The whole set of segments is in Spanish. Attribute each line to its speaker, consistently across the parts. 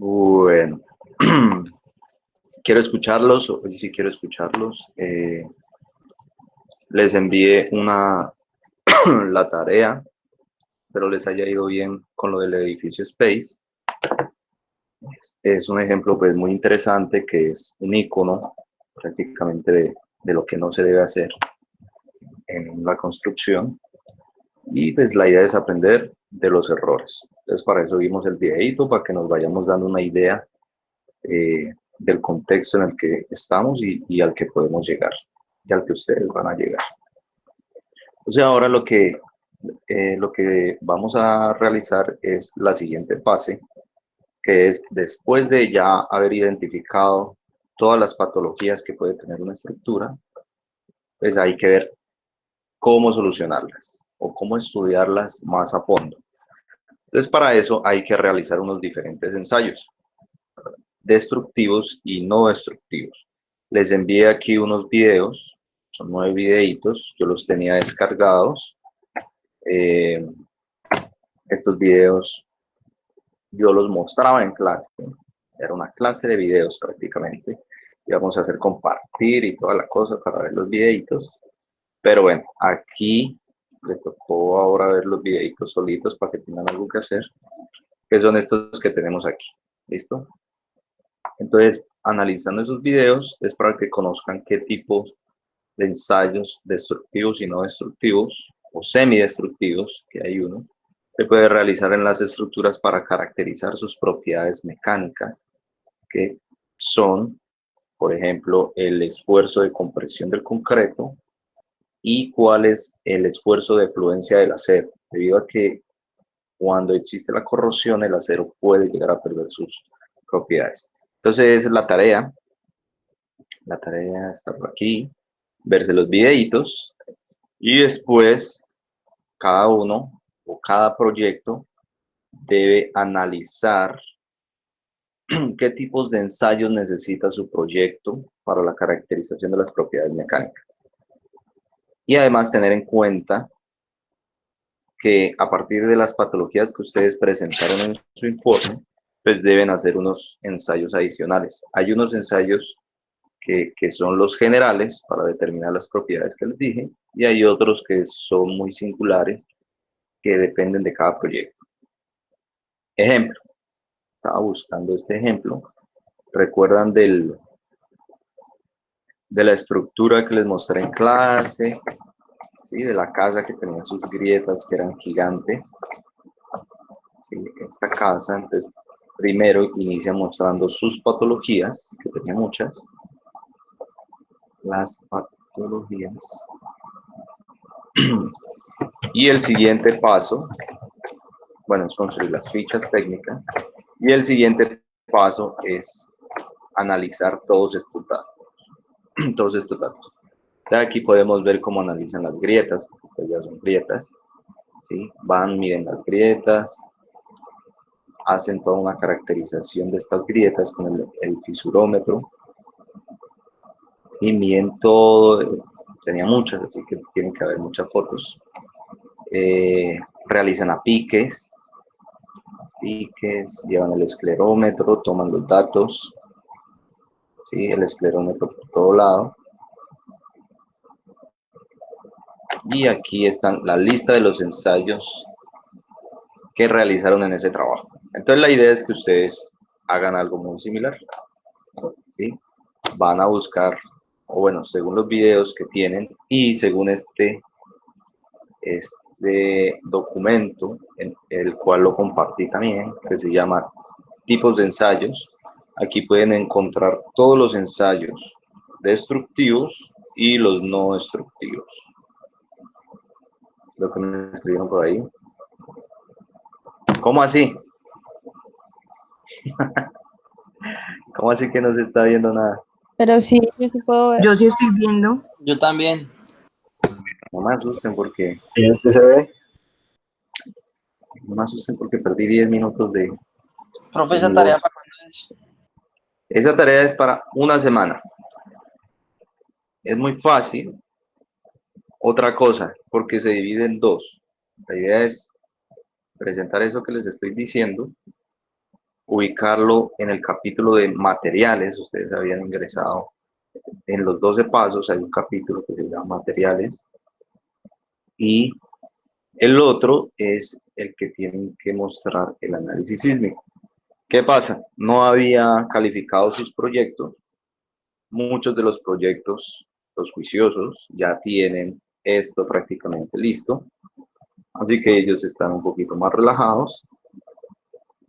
Speaker 1: Bueno, quiero escucharlos, hoy sí quiero escucharlos. Les envié la tarea, pero les haya ido bien con lo del edificio Space. Es un ejemplo pues muy interesante que es un icono prácticamente de lo que no se debe hacer en la construcción. Y pues la idea es aprender de los errores. Entonces para eso vimos el videito, para que nos vayamos dando una idea del contexto en el que estamos y al que podemos llegar, y al que ustedes van a llegar. O sea, ahora lo que vamos a realizar es la siguiente fase, que es después de ya haber identificado todas las patologías que puede tener una estructura, pues hay que ver cómo solucionarlas o cómo estudiarlas más a fondo. Entonces, para eso hay que realizar unos diferentes ensayos, destructivos y no destructivos. Les envié aquí unos videos, son 9 videitos, yo los tenía descargados. Estos videos yo los mostraba en clase, era una clase de videos prácticamente. Íbamos a hacer compartir y toda la cosa para ver los videitos. Pero bueno, aquí les tocó ahora ver los videitos solitos para que tengan algo que hacer, que son estos que tenemos aquí. ¿Listo? Entonces, analizando esos videos es para que conozcan qué tipos de ensayos destructivos y no destructivos, o semidestructivos, que hay uno, se puede realizar en las estructuras para caracterizar sus propiedades mecánicas, que son, por ejemplo, el esfuerzo de compresión del concreto y cuál es el esfuerzo de fluencia del acero, debido a que cuando existe la corrosión, el acero puede llegar a perder sus propiedades. Entonces, la tarea está por aquí, verse los videitos y después cada uno o cada proyecto debe analizar qué tipos de ensayos necesita su proyecto para la caracterización de las propiedades mecánicas. Y además tener en cuenta que a partir de las patologías que ustedes presentaron en su informe, pues deben hacer unos ensayos adicionales. Hay unos ensayos que son los generales para determinar las propiedades que les dije, y hay otros que son muy singulares que dependen de cada proyecto. Ejemplo, estaba buscando este ejemplo. ¿Recuerdan de la estructura que les mostré en clase? ¿Sí? De la casa que tenía sus grietas que eran gigantes. ¿Sí? Esta casa, entonces, primero inicia mostrando sus patologías, que tenía muchas. Las patologías. Y el siguiente paso, bueno, es construir las fichas técnicas. Y el siguiente paso es analizar todos estos datos. Todos estos datos. De aquí podemos ver cómo analizan las grietas, porque estas ya son grietas. ¿Sí? Van, miden las grietas, hacen toda una caracterización de estas grietas con el fisurómetro. Y miden todo, tenía muchas, así que tienen que haber muchas fotos. Realizan piques, llevan el esclerómetro, toman los datos, ¿sí? El esclerómetro por todo lado. Y aquí están la lista de los ensayos que realizaron en ese trabajo. Entonces la idea es que ustedes hagan algo muy similar, ¿sí? Van a buscar, o bueno, según los videos que tienen y según este documento, en el cual lo compartí también, que se llama tipos de ensayos. Aquí pueden encontrar todos los ensayos destructivos y los no destructivos. Lo que me escribieron por ahí. ¿Cómo así? ¿Cómo así que no se está viendo nada?
Speaker 2: Pero sí, yo sí puedo ver.
Speaker 3: Yo sí estoy viendo.
Speaker 4: Yo también.
Speaker 1: No me asusten porque,
Speaker 5: Este se ve.
Speaker 1: no me asusten porque perdí 10 minutos de
Speaker 4: Profe, esa
Speaker 1: mi
Speaker 4: tarea
Speaker 1: voz.
Speaker 4: para cuándo es.
Speaker 1: Esa tarea es para una semana. Es muy fácil. Otra cosa, porque se divide en dos. La idea es presentar eso que les estoy diciendo ubicarlo en el capítulo de materiales. Ustedes habían ingresado en los 12 pasos, hay un capítulo que se llama materiales, y el otro es el que tienen que mostrar el análisis sísmico. ¿Qué pasa? No había calificado sus proyectos. Muchos de los proyectos, los juiciosos, ya tienen esto prácticamente listo, así que ellos están un poquito más relajados,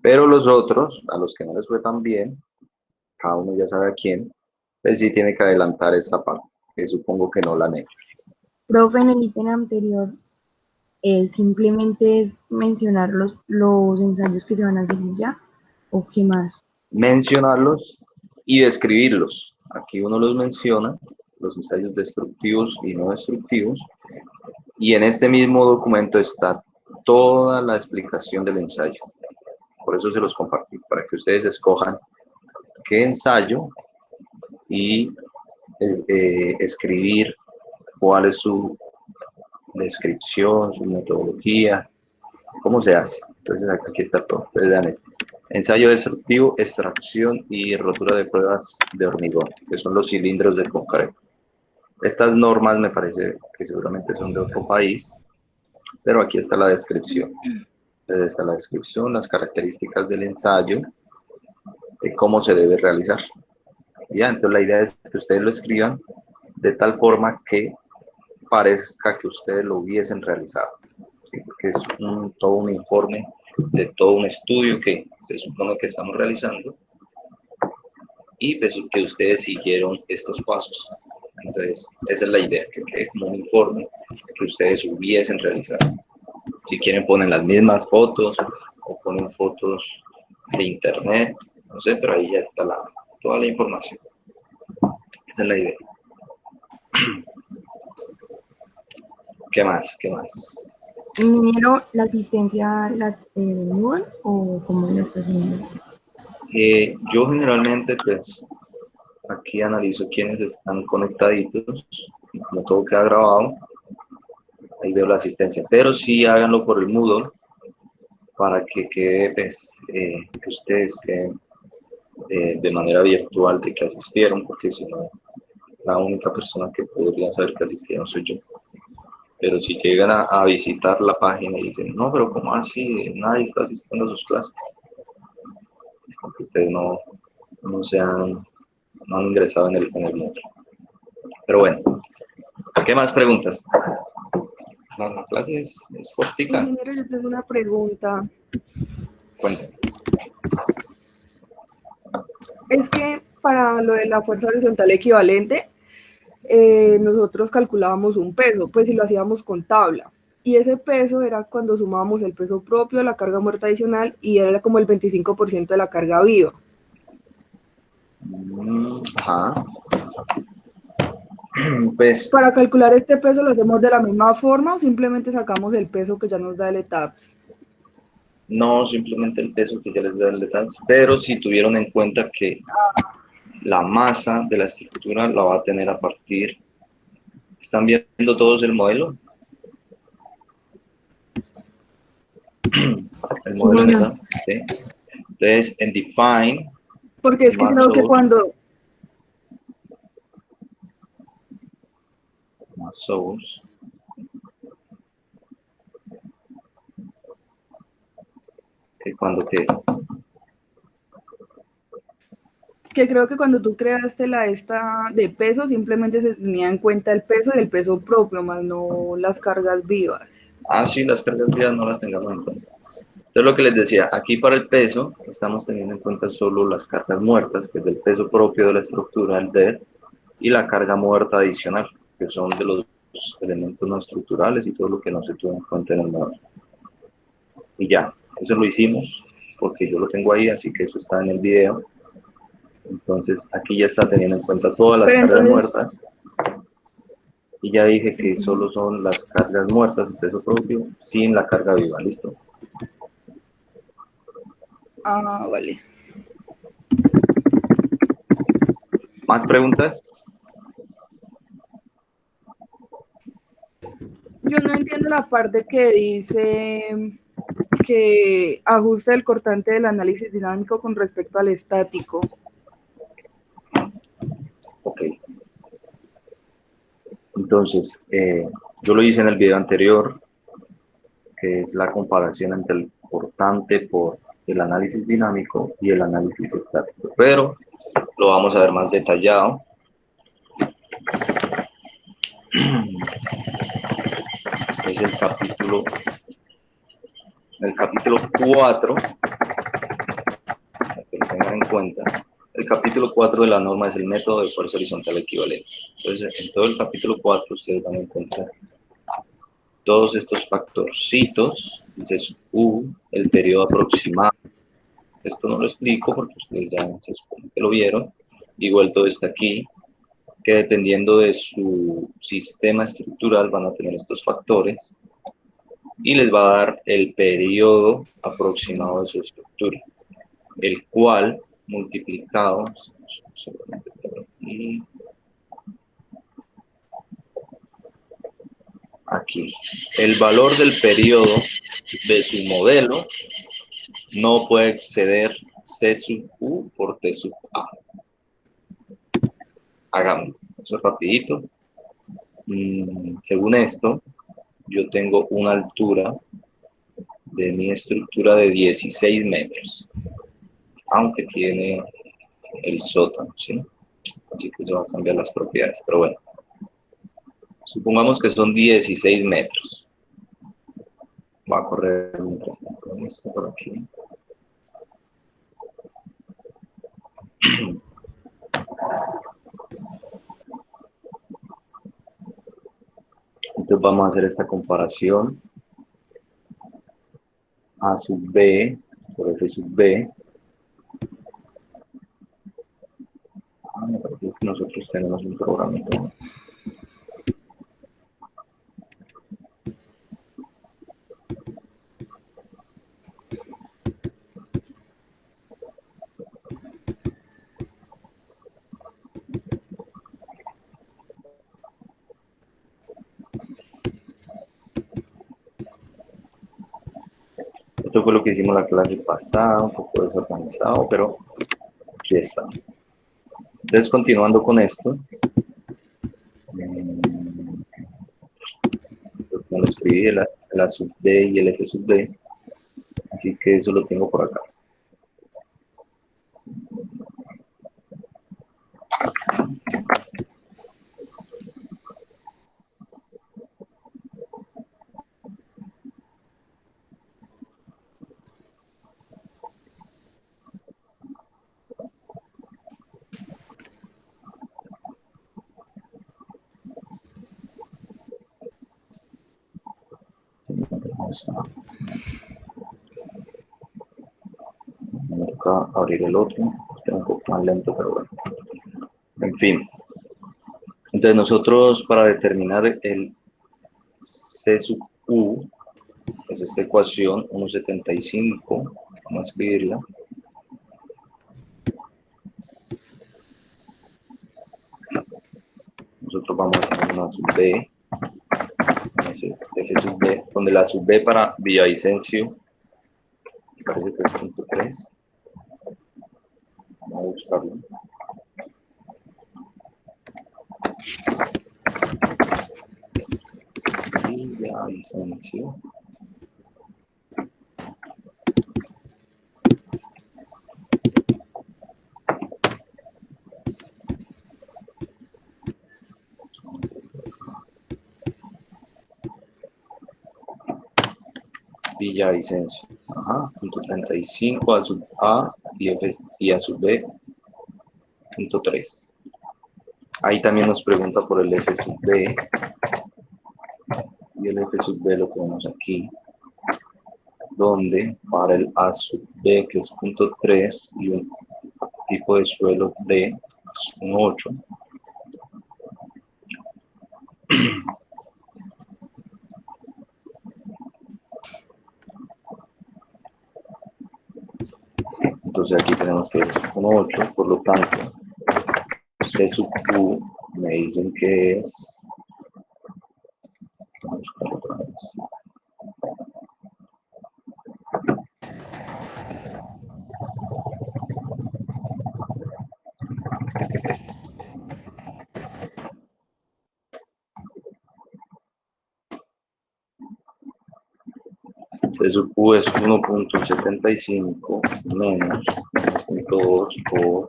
Speaker 1: pero los otros, a los que no les fue tan bien, cada uno ya sabe a quién, pues sí tiene que adelantar esa parte, que supongo que no la han hecho.
Speaker 2: Profe, en el ítem anterior, simplemente es mencionar los ensayos que se van a hacer y ya, ¿o qué más?
Speaker 1: Mencionarlos y describirlos. Aquí uno los menciona, los ensayos destructivos y no destructivos, y en este mismo documento está toda la explicación del ensayo. Por eso se los compartí, para que ustedes escojan qué ensayo y escribir cuál es su descripción, su metodología, cómo se hace. Entonces aquí está todo. Entonces vean esto. Ensayo destructivo, extracción y rotura de pruebas de hormigón, que son los cilindros de concreto. Estas normas me parece que seguramente son de otro país, pero aquí está la descripción. Entonces está la descripción, las características del ensayo, de cómo se debe realizar. Ya, entonces la idea es que ustedes lo escriban de tal forma que parezca que ustedes lo hubiesen realizado, ¿sí? Porque es todo un informe de todo un estudio que se supone que estamos realizando y pues que ustedes siguieron estos pasos. Entonces, esa es la idea, que quede como un informe que ustedes hubiesen realizado. Si quieren ponen las mismas fotos o ponen fotos de internet, no sé, pero ahí ya está toda la información. Esa es la idea. ¿Qué más? ¿Qué más?
Speaker 2: ¿Ingeniero, la asistencia la Google o cómo lo está haciendo?
Speaker 1: Yo generalmente, pues, aquí analizo quiénes están conectaditos, y como todo queda grabado, ahí veo la asistencia, pero sí háganlo por el Moodle para que quede, pues, que ustedes queden de manera virtual de que asistieron, porque si no, la única persona que podría saber que asistieron soy yo. Pero si llegan a visitar la página y dicen, no, pero ¿cómo así? Nadie está asistiendo a sus clases. Es porque ustedes no han ingresado en el módulo. Pero bueno, ¿qué más preguntas? La clase es cortica.
Speaker 3: Ingeniero, yo tengo una pregunta.
Speaker 1: Cuéntame.
Speaker 3: Es que para lo de la fuerza horizontal equivalente, nosotros calculábamos un peso, pues si lo hacíamos con tabla. Y ese peso era cuando sumábamos el peso propio, la carga muerta adicional, y era como el 25% de la carga viva.
Speaker 1: Ajá. Pues,
Speaker 3: Para calcular este peso, ¿lo hacemos de la misma forma o simplemente sacamos el peso que ya nos da el ETAPS?
Speaker 1: no simplemente el peso que ya les da el detalle, pero si tuvieron en cuenta que la masa de la estructura la va a tener a partir. ¿Están viendo todos el modelo? El
Speaker 2: Sí,
Speaker 1: modelo,
Speaker 2: bueno.
Speaker 1: ¿verdad? ¿Sí? Entonces, en define,
Speaker 3: Porque es que
Speaker 1: mass
Speaker 3: creo que
Speaker 1: source,
Speaker 3: cuando tú creaste la esta de peso, simplemente se tenía en cuenta el peso y el peso propio, más no las cargas vivas.
Speaker 1: sí, las cargas vivas no las tengamos en cuenta. Entonces, lo que les decía, aquí para el peso, estamos teniendo en cuenta solo las cargas muertas, que es el peso propio de la estructura, el dead, y la carga muerta adicional, que son de los elementos no estructurales y todo lo que no se tuvo en cuenta en el modelo. Y ya, eso lo hicimos, porque yo lo tengo ahí, así que eso está en el video. Entonces, aquí ya está teniendo en cuenta todas las cargas muertas. Y ya dije que solo son las cargas muertas de peso propio, sin la carga viva, ¿listo?
Speaker 3: Vale.
Speaker 1: ¿Más preguntas?
Speaker 3: Yo no entiendo la parte que dice que ajuste el cortante del análisis dinámico con respecto al estático.
Speaker 1: Ok. Entonces, yo lo hice en el video anterior, que es la comparación entre el cortante por el análisis dinámico y el análisis estático, pero lo vamos a ver más detallado. Es el capítulo 4, para que lo tengan en cuenta. El capítulo 4 de la norma es el método de fuerza horizontal equivalente. Entonces, en todo el capítulo 4 ustedes van a encontrar todos estos factorcitos, dice U, el periodo aproximado. Esto no lo explico porque ustedes ya se supone que lo vieron. Igual todo está aquí, que dependiendo de su sistema estructural van a tener estos factores y les va a dar el periodo aproximado de su estructura, el cual multiplicado aquí, el valor del periodo de su modelo no puede exceder C sub U por T sub A. Hagamos eso rapidito. Según esto, yo tengo una altura de mi estructura de 16 metros, aunque tiene el sótano, ¿sí? Así que eso va a cambiar las propiedades, pero bueno. Supongamos que son 16 metros. Va a correr mientras tanto esto por aquí. Entonces vamos a hacer esta comparación. A sub B por F sub B. Me parece que nosotros tenemos un programito. Esto fue lo que hicimos la clase pasada, un poco desorganizado, pero aquí está. Entonces, continuando con esto, me lo escribí el A sub D y el F sub D, así que eso lo tengo por acá. Vamos a abrir el otro, está un poco más lento, pero bueno. En fin. Entonces nosotros para determinar el C sub U, pues esta ecuación 1,75, vamos a escribirla. Nosotros vamos a hacer una sub B, F sub B, donde la sub B para Villavicencio, me parece que es 3.3. Vamos a buscarlo. Villavicencio. Villavicencio. Ajá, punto 35 a sub A y a sub B, punto 3. Ahí también nos pregunta por el F sub B. Y el F sub B lo tenemos aquí. Donde para el A sub B, que es punto 3, y un tipo de suelo D, es un 8. Entonces aquí tenemos que es un 8, por lo tanto, C sub U me dicen que es, vamos a buscar otra vez, C sub U es 1.75 menos 1.2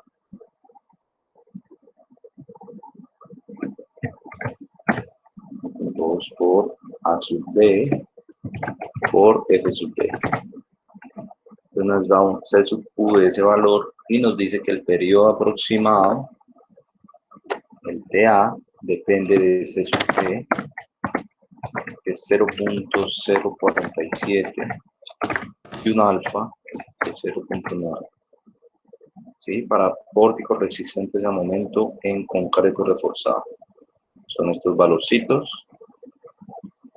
Speaker 1: por A sub B por F sub D. Entonces nos da un C sub U de ese valor y nos dice que el periodo aproximado, el TA, depende de C sub D, que es 0.047 y un alfa de 0.9. ¿Sí? Para pórticos resistentes a momento en concreto reforzado. Son estos valorcitos.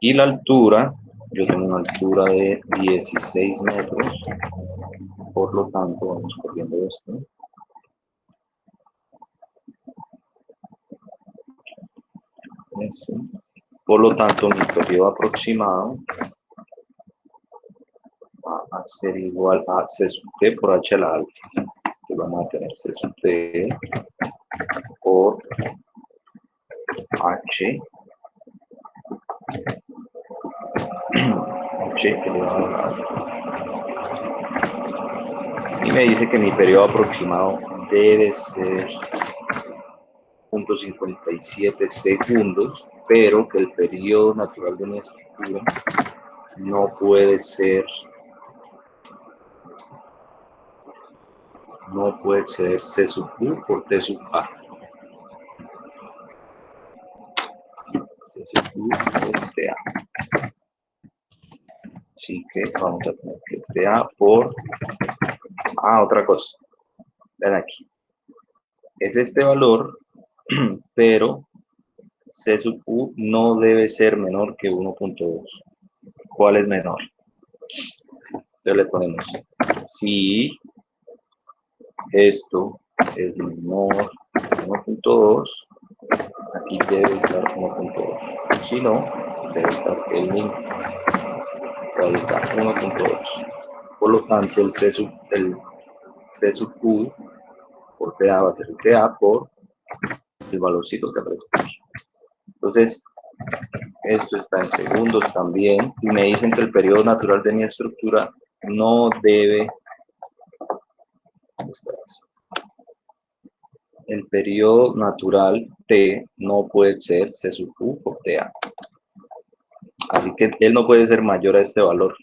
Speaker 1: Y la altura, yo tengo una altura de 16 metros. Por lo tanto, vamos corriendo esto. Eso. Por lo tanto, mi periodo aproximado va a ser igual a C sub T por H a la alfa. Entonces vamos a tener C sub T por H elevado a la alfa. Y me dice que mi periodo aproximado debe ser 0.57 segundos, pero que el periodo natural de mi estructura no puede ser, no puede exceder C sub U por T sub A. C sub U por TA. Así que vamos a tener que TA por... otra cosa. Ven aquí. Es este valor, pero C sub U no debe ser menor que 1.2. ¿Cuál es menor? Entonces le ponemos, si esto es menor que 1.2, aquí debe estar 1.2. Si no, debe estar el mismo. Ahí está, 1.2. Por lo tanto, el C sub U por TA va a ser TA por el valorcito que aparece aquí. Entonces, esto está en segundos también. Y me dicen que el periodo natural de mi estructura no debe... El periodo natural T no puede ser C sub U por TA. Así que él no puede ser mayor a este valor.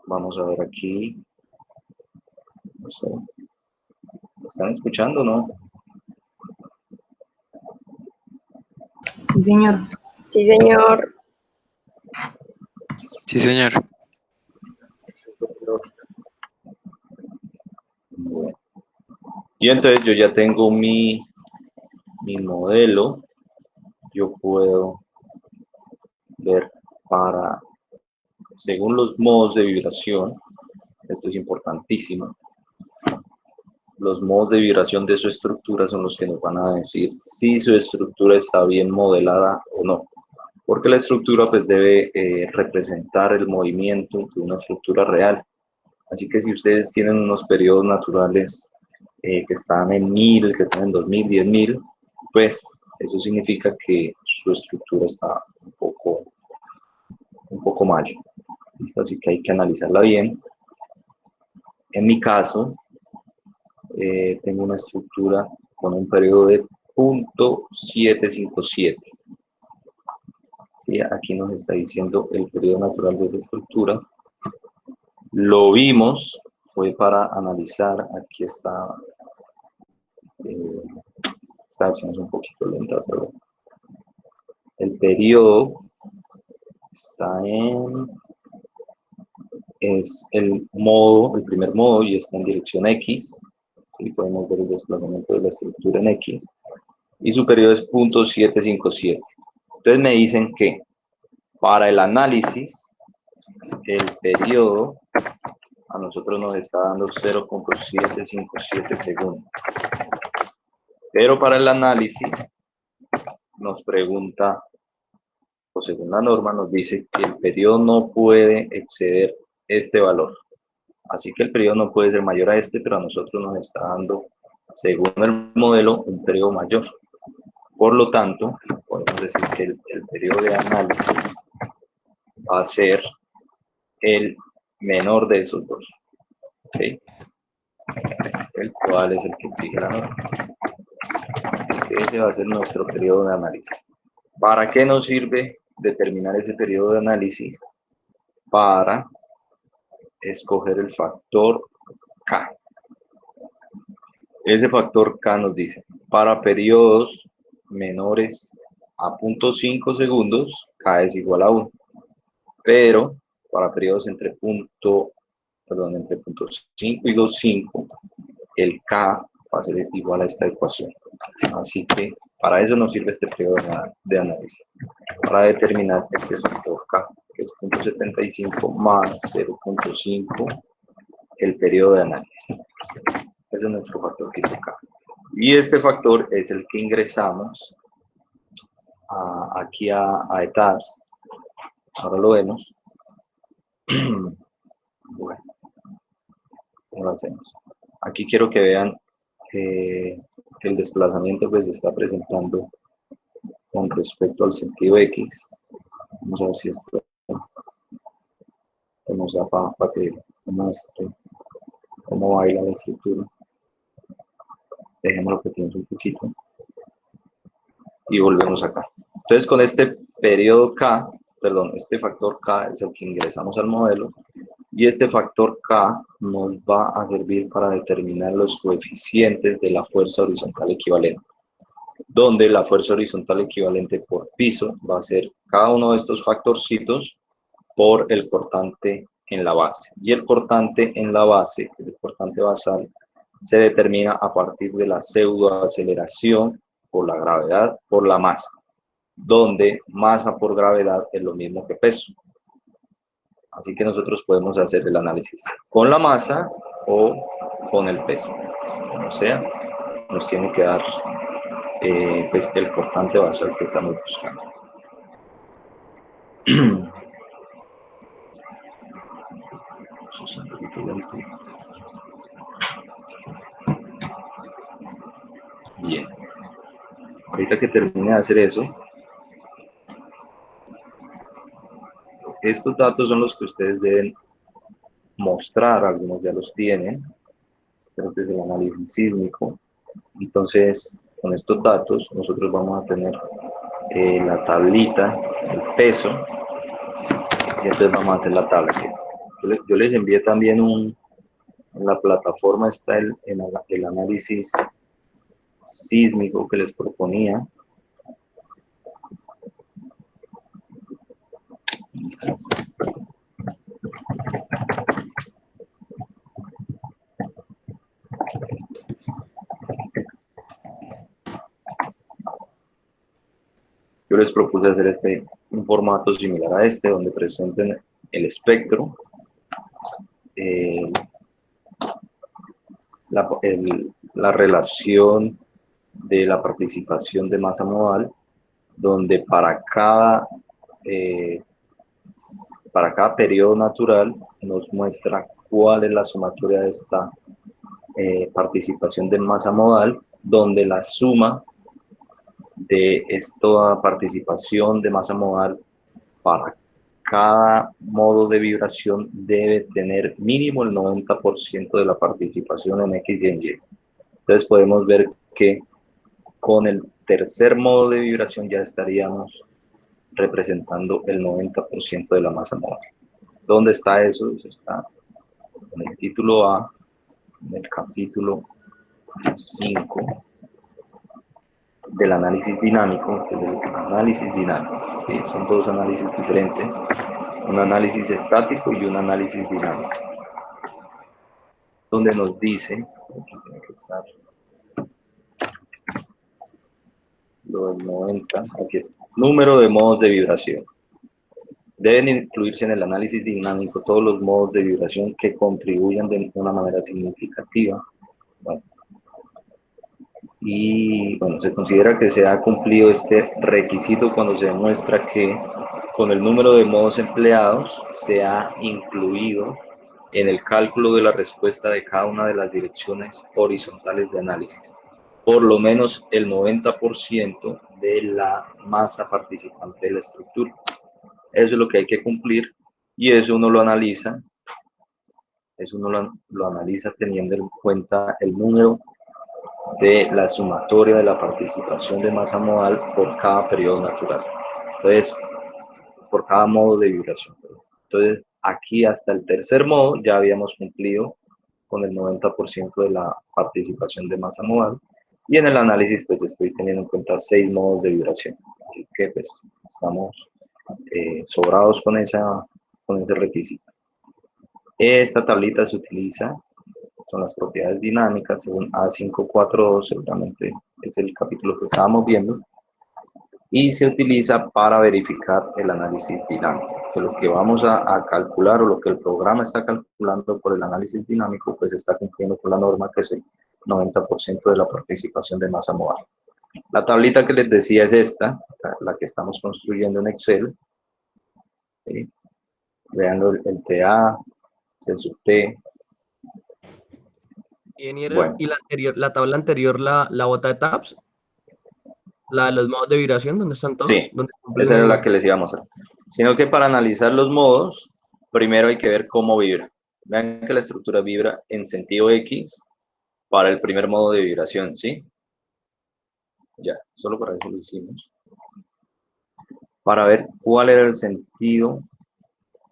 Speaker 1: Vamos a ver aquí. Eso. ¿Me están escuchando o no?
Speaker 2: Sí, señor.
Speaker 5: Sí, señor.
Speaker 6: Sí, señor.
Speaker 1: Bueno. Y entonces yo ya tengo mi modelo. Yo puedo ver según los modos de vibración, esto es importantísimo, los modos de vibración de su estructura son los que nos van a decir si su estructura está bien modelada o no. Porque la estructura pues debe representar el movimiento de una estructura real. Así que si ustedes tienen unos periodos naturales que están en 1000, que están en 2000, 10.000, pues eso significa que su estructura está un poco mal. ¿Listo? Así que hay que analizarla bien. En mi caso, tengo una estructura con un periodo de 0.757. ¿Sí? Aquí nos está diciendo el periodo natural de esta estructura. Lo vimos, fue para analizar. Aquí está. Esta versión es un poquito lenta, pero el periodo está es el primer modo, y está en dirección X. Y podemos ver el desplazamiento de la estructura en X. Y su periodo es 0.757. Entonces me dicen que para el análisis, el periodo a nosotros nos está dando 0.757 segundos. Pero para el análisis nos pregunta, o según la norma nos dice que el periodo no puede exceder este valor. Así que el periodo no puede ser mayor a este, pero a nosotros nos está dando, según el modelo, un periodo mayor. Por lo tanto, podemos decir que el periodo de análisis va a ser el menor de esos dos. ¿Ok? El cual es el que exige la norma. Ese va a ser nuestro periodo de análisis. ¿Para qué nos sirve determinar ese periodo de análisis? Para escoger el factor K. Ese factor K nos dice, para periodos menores a 0.5 segundos, K es igual a 1. Pero para periodos entre 0.5 y 2.5, el K va a ser igual a esta ecuación. Así que para eso nos sirve este periodo de análisis. Para determinar este factor K, que es 0.75 más 0.5, el periodo de análisis. Ese es nuestro factor K. Y este factor es el que ingresamos aquí a ETABS. Ahora lo vemos. Bueno, ¿cómo lo hacemos? Aquí quiero que vean que el desplazamiento pues se está presentando con respecto al sentido X. Vamos a ver si esto nos da para que muestre cómo baila la estructura. Dejémoslo que piense un poquito. Y volvemos acá. Entonces con este periodo K, este factor K es el que ingresamos al modelo. Y este factor K nos va a servir para determinar los coeficientes de la fuerza horizontal equivalente. Donde la fuerza horizontal equivalente por piso va a ser cada uno de estos factorcitos por el cortante en la base. Y el cortante en la base, el cortante basal, se determina a partir de la pseudoaceleración por la gravedad por la masa, donde masa por gravedad es lo mismo que peso. Así que nosotros podemos hacer el análisis con la masa o con el peso. Como sea, nos tiene que dar pues el cortante basal que estamos buscando. Bien. Ahorita que termine de hacer eso, estos datos son los que ustedes deben mostrar, algunos ya los tienen, pero este es el análisis sísmico. Entonces, con estos datos, nosotros vamos a tener la tablita, el peso, y entonces vamos a hacer la tabla. Yo les envié también en la plataforma está el análisis sísmico que les proponía. Yo les propuse hacer un formato similar a este, donde presenten el espectro, la relación de la participación de masa modal, donde para cada periodo natural nos muestra cuál es la sumatoria de esta participación de masa modal, donde la suma de esta participación de masa modal para cada modo de vibración debe tener mínimo el 90% de la participación en X y en Y. Entonces podemos ver que con el tercer modo de vibración ya estaríamos representando el 90% de la masa modal. ¿Dónde está eso? Eso está en el título A, en el capítulo 5 del análisis dinámico, que es el análisis dinámico. ¿Sí? Son dos análisis diferentes, un análisis estático y un análisis dinámico, donde nos dice, aquí tiene que estar lo del 90, aquí, número de modos de vibración. Deben incluirse en el análisis dinámico todos los modos de vibración que contribuyan de una manera significativa. Bueno, y bueno, se considera que se ha cumplido este requisito cuando se demuestra que con el número de modos empleados se ha incluido en el cálculo de la respuesta de cada una de las direcciones horizontales de análisis por lo menos el 90% de la masa participante de la estructura. Eso es lo que hay que cumplir Y eso uno lo analiza, lo analiza teniendo en cuenta el número de la sumatoria de la participación de masa modal por cada periodo natural. Entonces, por cada modo de vibración. Entonces, aquí hasta el tercer modo ya habíamos cumplido con el 90% de la participación de masa modal, y en el análisis pues estoy teniendo en cuenta 6 modos de vibración. Así que pues estamos sobrados con ese requisito. Esta tablita se utiliza, son las propiedades dinámicas según A542, seguramente es el capítulo que estábamos viendo, y se utiliza para verificar el análisis dinámico, que lo que vamos a calcular o lo que el programa está calculando por el análisis dinámico, pues está cumpliendo con la norma, que es el 90% de la participación de masa modal. La tablita que les decía es esta, la que estamos construyendo en Excel. ¿Sí? Vean el TA, C sub T.
Speaker 5: Ingeniero,
Speaker 1: Bueno.
Speaker 5: y la tabla anterior, la bota de tabs, la de los modos de vibración, ¿dónde están todos?
Speaker 1: Sí,
Speaker 5: ¿Dónde cumplen
Speaker 1: esa era la
Speaker 5: el-
Speaker 1: que les íbamos a hacer. Sino que para analizar los modos, primero hay que ver cómo vibra. Vean que la estructura vibra en sentido X para el primer modo de vibración, ¿sí? Ya, solo para eso lo hicimos. Para ver cuál era el sentido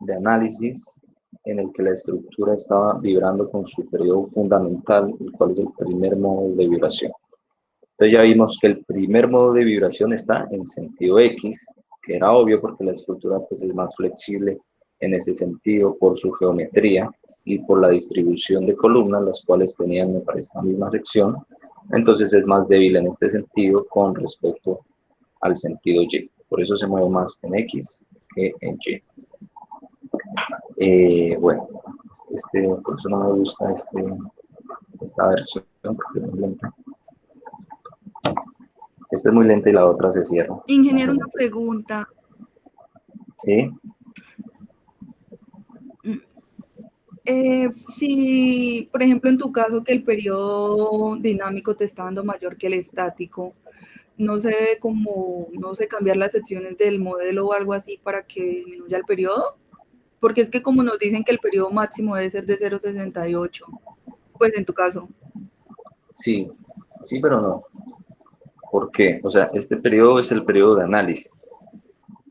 Speaker 1: de análisis en el que la estructura estaba vibrando con su periodo fundamental, el cual es el primer modo de vibración. Entonces ya vimos que el primer modo de vibración está en sentido X, que era obvio porque la estructura pues, es más flexible en ese sentido por su geometría y por la distribución de columnas, las cuales tenían, me parece, la misma sección. Entonces es más débil en este sentido con respecto al sentido Y. Por eso se mueve más en X que en Y. Bueno, por eso no me gusta esta versión, porque es muy lenta. Esta es muy lenta y la otra se cierra.
Speaker 6: Ingeniero, una pregunta.
Speaker 1: ¿Sí?
Speaker 6: Si, por ejemplo, en tu caso que el periodo dinámico te está dando mayor que el estático, no se debe como, no sé, cambiar las secciones del modelo o algo así para que disminuya el periodo, porque es que como nos dicen que el periodo máximo debe ser de 0,68, pues en tu caso.
Speaker 1: Sí, sí, pero no. ¿Por qué? O sea, este periodo es el periodo de análisis.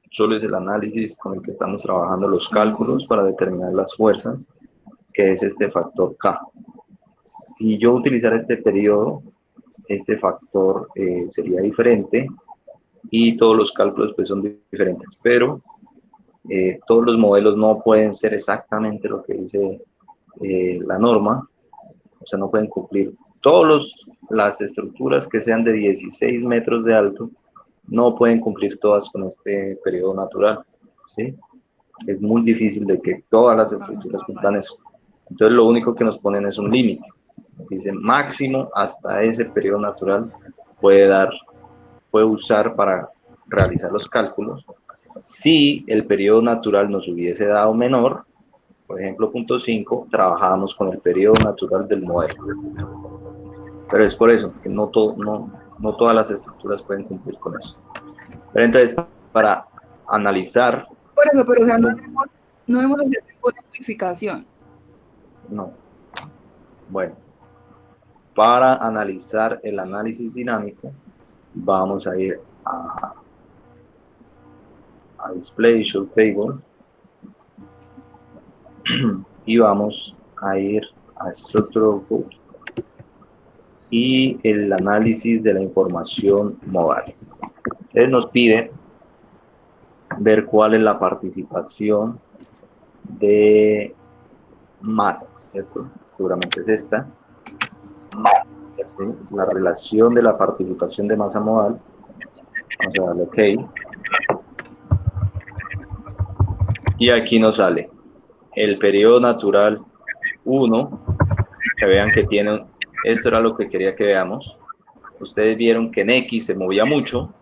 Speaker 1: Solo es el análisis con el que estamos trabajando los cálculos para determinar las fuerzas, que es este factor K. Si yo utilizara este periodo, este factor sería diferente y todos los cálculos pues son diferentes, pero todos los modelos no pueden ser exactamente lo que dice la norma, o sea, no pueden cumplir. Todas las estructuras que sean de 16 metros de alto no pueden cumplir todas con este periodo natural, ¿sí? Es muy difícil de que todas las estructuras cumplan eso. Entonces lo único que nos ponen es un límite. Dicen máximo hasta ese periodo natural puede usar para realizar los cálculos. Si el periodo natural nos hubiese dado menor, por ejemplo, punto 5, trabajábamos con el periodo natural del modelo. Pero es por eso que no todas las estructuras pueden cumplir con eso. Pero entonces, para analizar...
Speaker 6: Por eso, pero o sea, no debemos hacer ninguna modificación.
Speaker 1: No. Bueno, para analizar el análisis dinámico, vamos a ir a Display Show Table y vamos a ir a Structural Code y el análisis de la información modal. Entonces nos pide ver cuál es la participación de masa, ¿cierto? Seguramente es esta. Masa, ¿sí? La relación de la participación de masa modal. Vamos a darle OK. Y aquí nos sale el periodo natural 1, que vean que tiene, esto era lo que quería que veamos. Ustedes vieron que en X se movía mucho,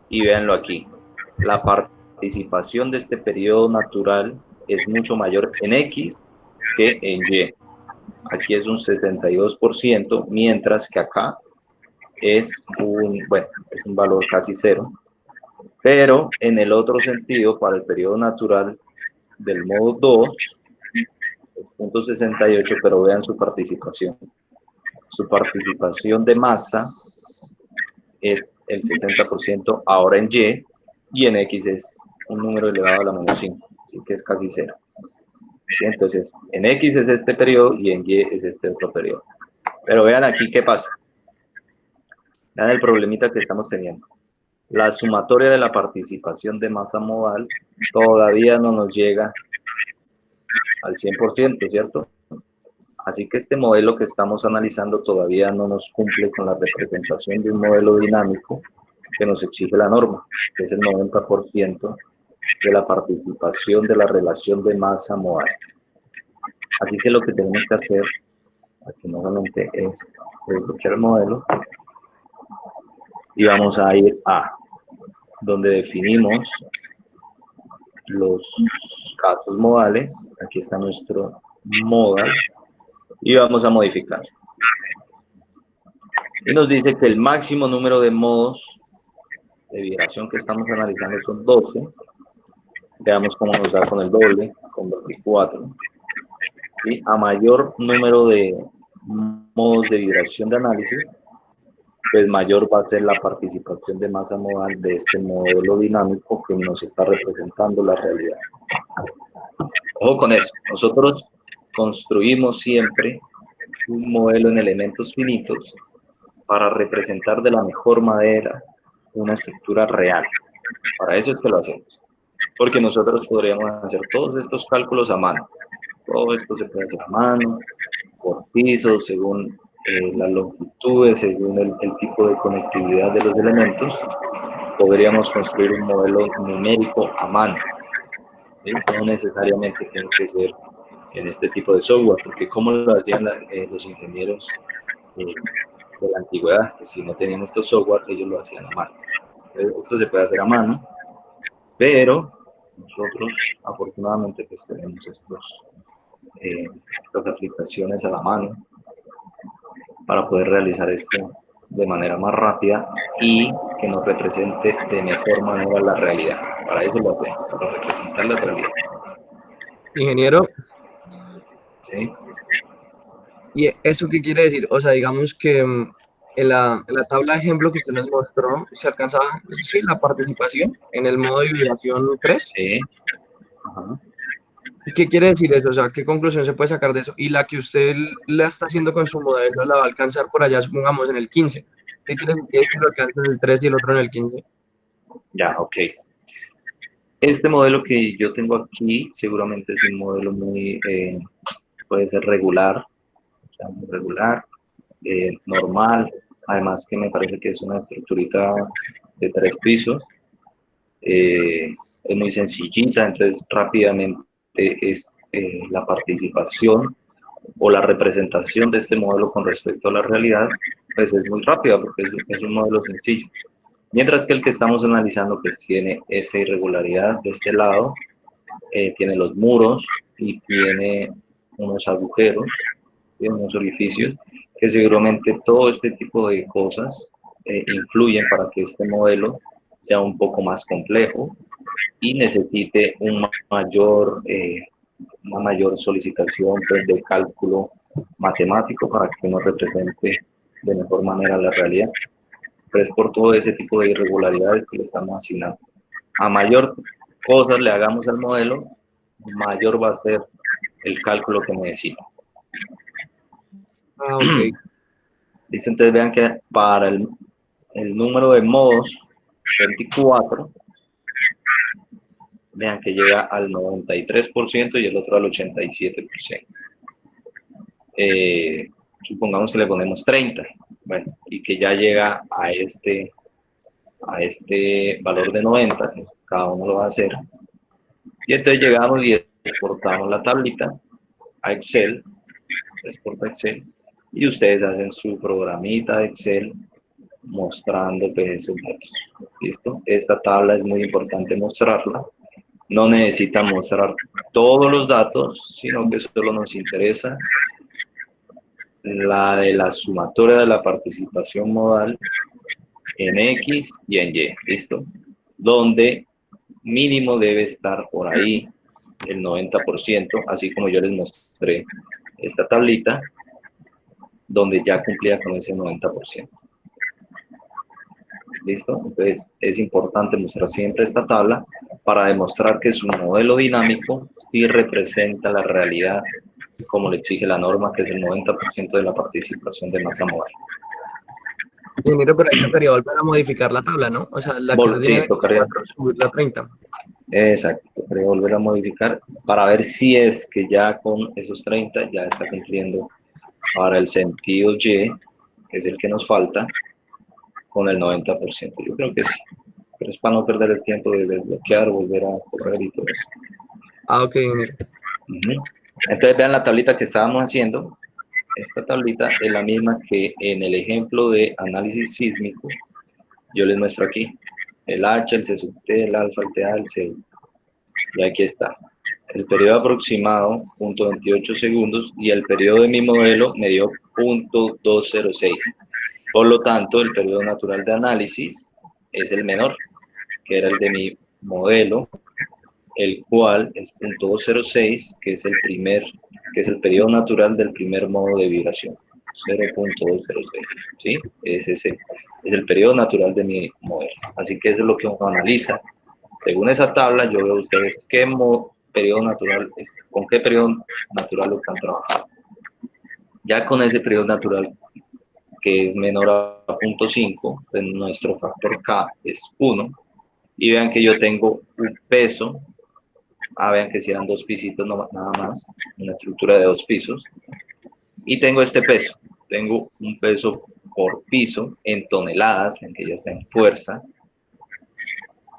Speaker 1: y véanlo aquí. La participación de este periodo natural es mucho mayor en X que en Y. Aquí es un 62%, mientras que acá es es un valor casi cero. Pero en el otro sentido, para el periodo natural, del modo 2 es 0.68, pero vean su participación. Su participación de masa es el 60% ahora en y en X es un número elevado a la menos 5, así que es casi 0. ¿Sí? Entonces, en X es este periodo y en Y es este otro periodo. Pero vean aquí qué pasa. Vean el problemita que estamos teniendo. La sumatoria de la participación de masa modal todavía no nos llega al 100%, ¿cierto? Así que este modelo que estamos analizando todavía no nos cumple con la representación de un modelo dinámico que nos exige la norma, que es el 90% de la participación de la relación de masa modal. Así que lo que tenemos que hacer, lastimosamente, es desbloquear el modelo y vamos a ir a donde definimos los casos modales. Aquí está nuestro modal y vamos a modificar. Y nos dice que el máximo número de modos de vibración que estamos analizando son 12. Veamos cómo nos da con el doble, con 24. Y a mayor número de modos de vibración de análisis, pues mayor va a ser la participación de masa modal de este modelo dinámico que nos está representando la realidad. Ojo con eso, nosotros construimos siempre un modelo en elementos finitos para representar de la mejor manera una estructura real. Para eso es que lo hacemos. Porque nosotros podríamos hacer todos estos cálculos a mano. Todo esto se puede hacer a mano, por piso, según las longitudes, según el tipo de conectividad de los elementos. Podríamos construir un modelo numérico a mano. ¿Sí? No necesariamente tiene que ser en este tipo de software, porque como lo hacían los ingenieros de la antigüedad, que si no tenían estos software, ellos lo hacían a mano. Esto se puede hacer a mano, pero nosotros afortunadamente pues tenemos estas aplicaciones a la mano para poder realizar esto de manera más rápida y que nos represente de mejor manera la realidad. Para eso lo hacemos, para representar la realidad.
Speaker 5: Ingeniero,
Speaker 1: ¿Sí?
Speaker 5: ¿y eso qué quiere decir? O sea, digamos que en la tabla de ejemplo que usted nos mostró, se alcanzaba, sí, la participación en el modo de vibración 3.
Speaker 1: Sí. Ajá.
Speaker 5: ¿Qué quiere decir eso? O sea, ¿qué conclusión se puede sacar de eso? Y la que usted la está haciendo con su modelo la va a alcanzar por allá, supongamos, en el 15. ¿Qué quiere decir que lo alcanza en el 3 y el otro en el 15?
Speaker 1: Ya, ok. Este modelo que yo tengo aquí seguramente es un modelo muy, puede ser regular, o sea, muy regular, normal, además que me parece que es una estructurita de 3 pisos, es muy sencillita, entonces rápidamente es la participación o la representación de este modelo con respecto a la realidad, pues es muy rápida porque es un modelo sencillo. Mientras que el que estamos analizando pues tiene esa irregularidad de este lado, tiene los muros y tiene unos agujeros, tiene unos orificios, que seguramente todo este tipo de cosas influyen para que este modelo sea un poco más complejo y necesite una mayor solicitación pues, de cálculo matemático para que nos represente de mejor manera la realidad. Pero es por todo ese tipo de irregularidades que le estamos asignando. A mayor cosas le hagamos al modelo, mayor va a ser el cálculo que necesita.
Speaker 5: Ah, ok.
Speaker 1: Dice, entonces vean que para el número de modos 24, vean que llega al 93% y el otro al 87%. Supongamos que le ponemos 30, bueno, y que ya llega a este valor de 90, que cada uno lo va a hacer. Y entonces llegamos y exportamos la tablita a Excel, exporta Excel, y ustedes hacen su programita de Excel mostrando esos datos. ¿Listo? Esta tabla es muy importante mostrarla. No necesita mostrar todos los datos, sino que solo nos interesa la de la sumatoria de la participación modal en X y en Y, ¿listo? Donde mínimo debe estar por ahí el 90%, así como yo les mostré esta tablita, donde ya cumplía con ese 90%. ¿Listo? Entonces, es importante mostrar siempre esta tabla para demostrar que su modelo dinámico sí representa la realidad como le exige la norma, que es el 90% de la participación de masa modal.
Speaker 5: Ingeniero, pero ahí tocaría volver a modificar la tabla, ¿no? O sea, la que usted tiene
Speaker 1: Sí, tocaría.
Speaker 5: 24, subirla a 30.
Speaker 1: Exacto, tocaría volver a modificar para ver si es que ya con esos 30 ya está cumpliendo para el sentido Y, que es el que nos falta, con el 90%. Yo creo que sí, pero es para no perder el tiempo de desbloquear, volver a correr y todo eso.
Speaker 5: Ah, ok, ingeniero.
Speaker 1: Entonces vean la tablita que estábamos haciendo. Esta tablita es la misma que en el ejemplo de análisis sísmico. Yo les muestro aquí el H, el C sub T, el alfa, el TA, el C. Y aquí está. El periodo aproximado, 0.28 segundos, y el periodo de mi modelo me dio 0.206. Por lo tanto, el periodo natural de análisis es el menor, que era el de mi modelo, el cual es 0.206, que es el periodo natural del primer modo de vibración. 0.206, ¿sí? Es el periodo natural de mi modelo. Así que eso es lo que uno analiza. Según esa tabla, yo veo ustedes periodo natural, con qué periodo natural están trabajando. Ya con ese periodo natural, que es menor a 0.5, pues nuestro factor K es 1. Y vean que yo tengo un peso. Vean que si eran 2 pisitos nada más, una estructura de 2 pisos. Y tengo este peso. Tengo un peso por piso en toneladas, ven que ya está en fuerza.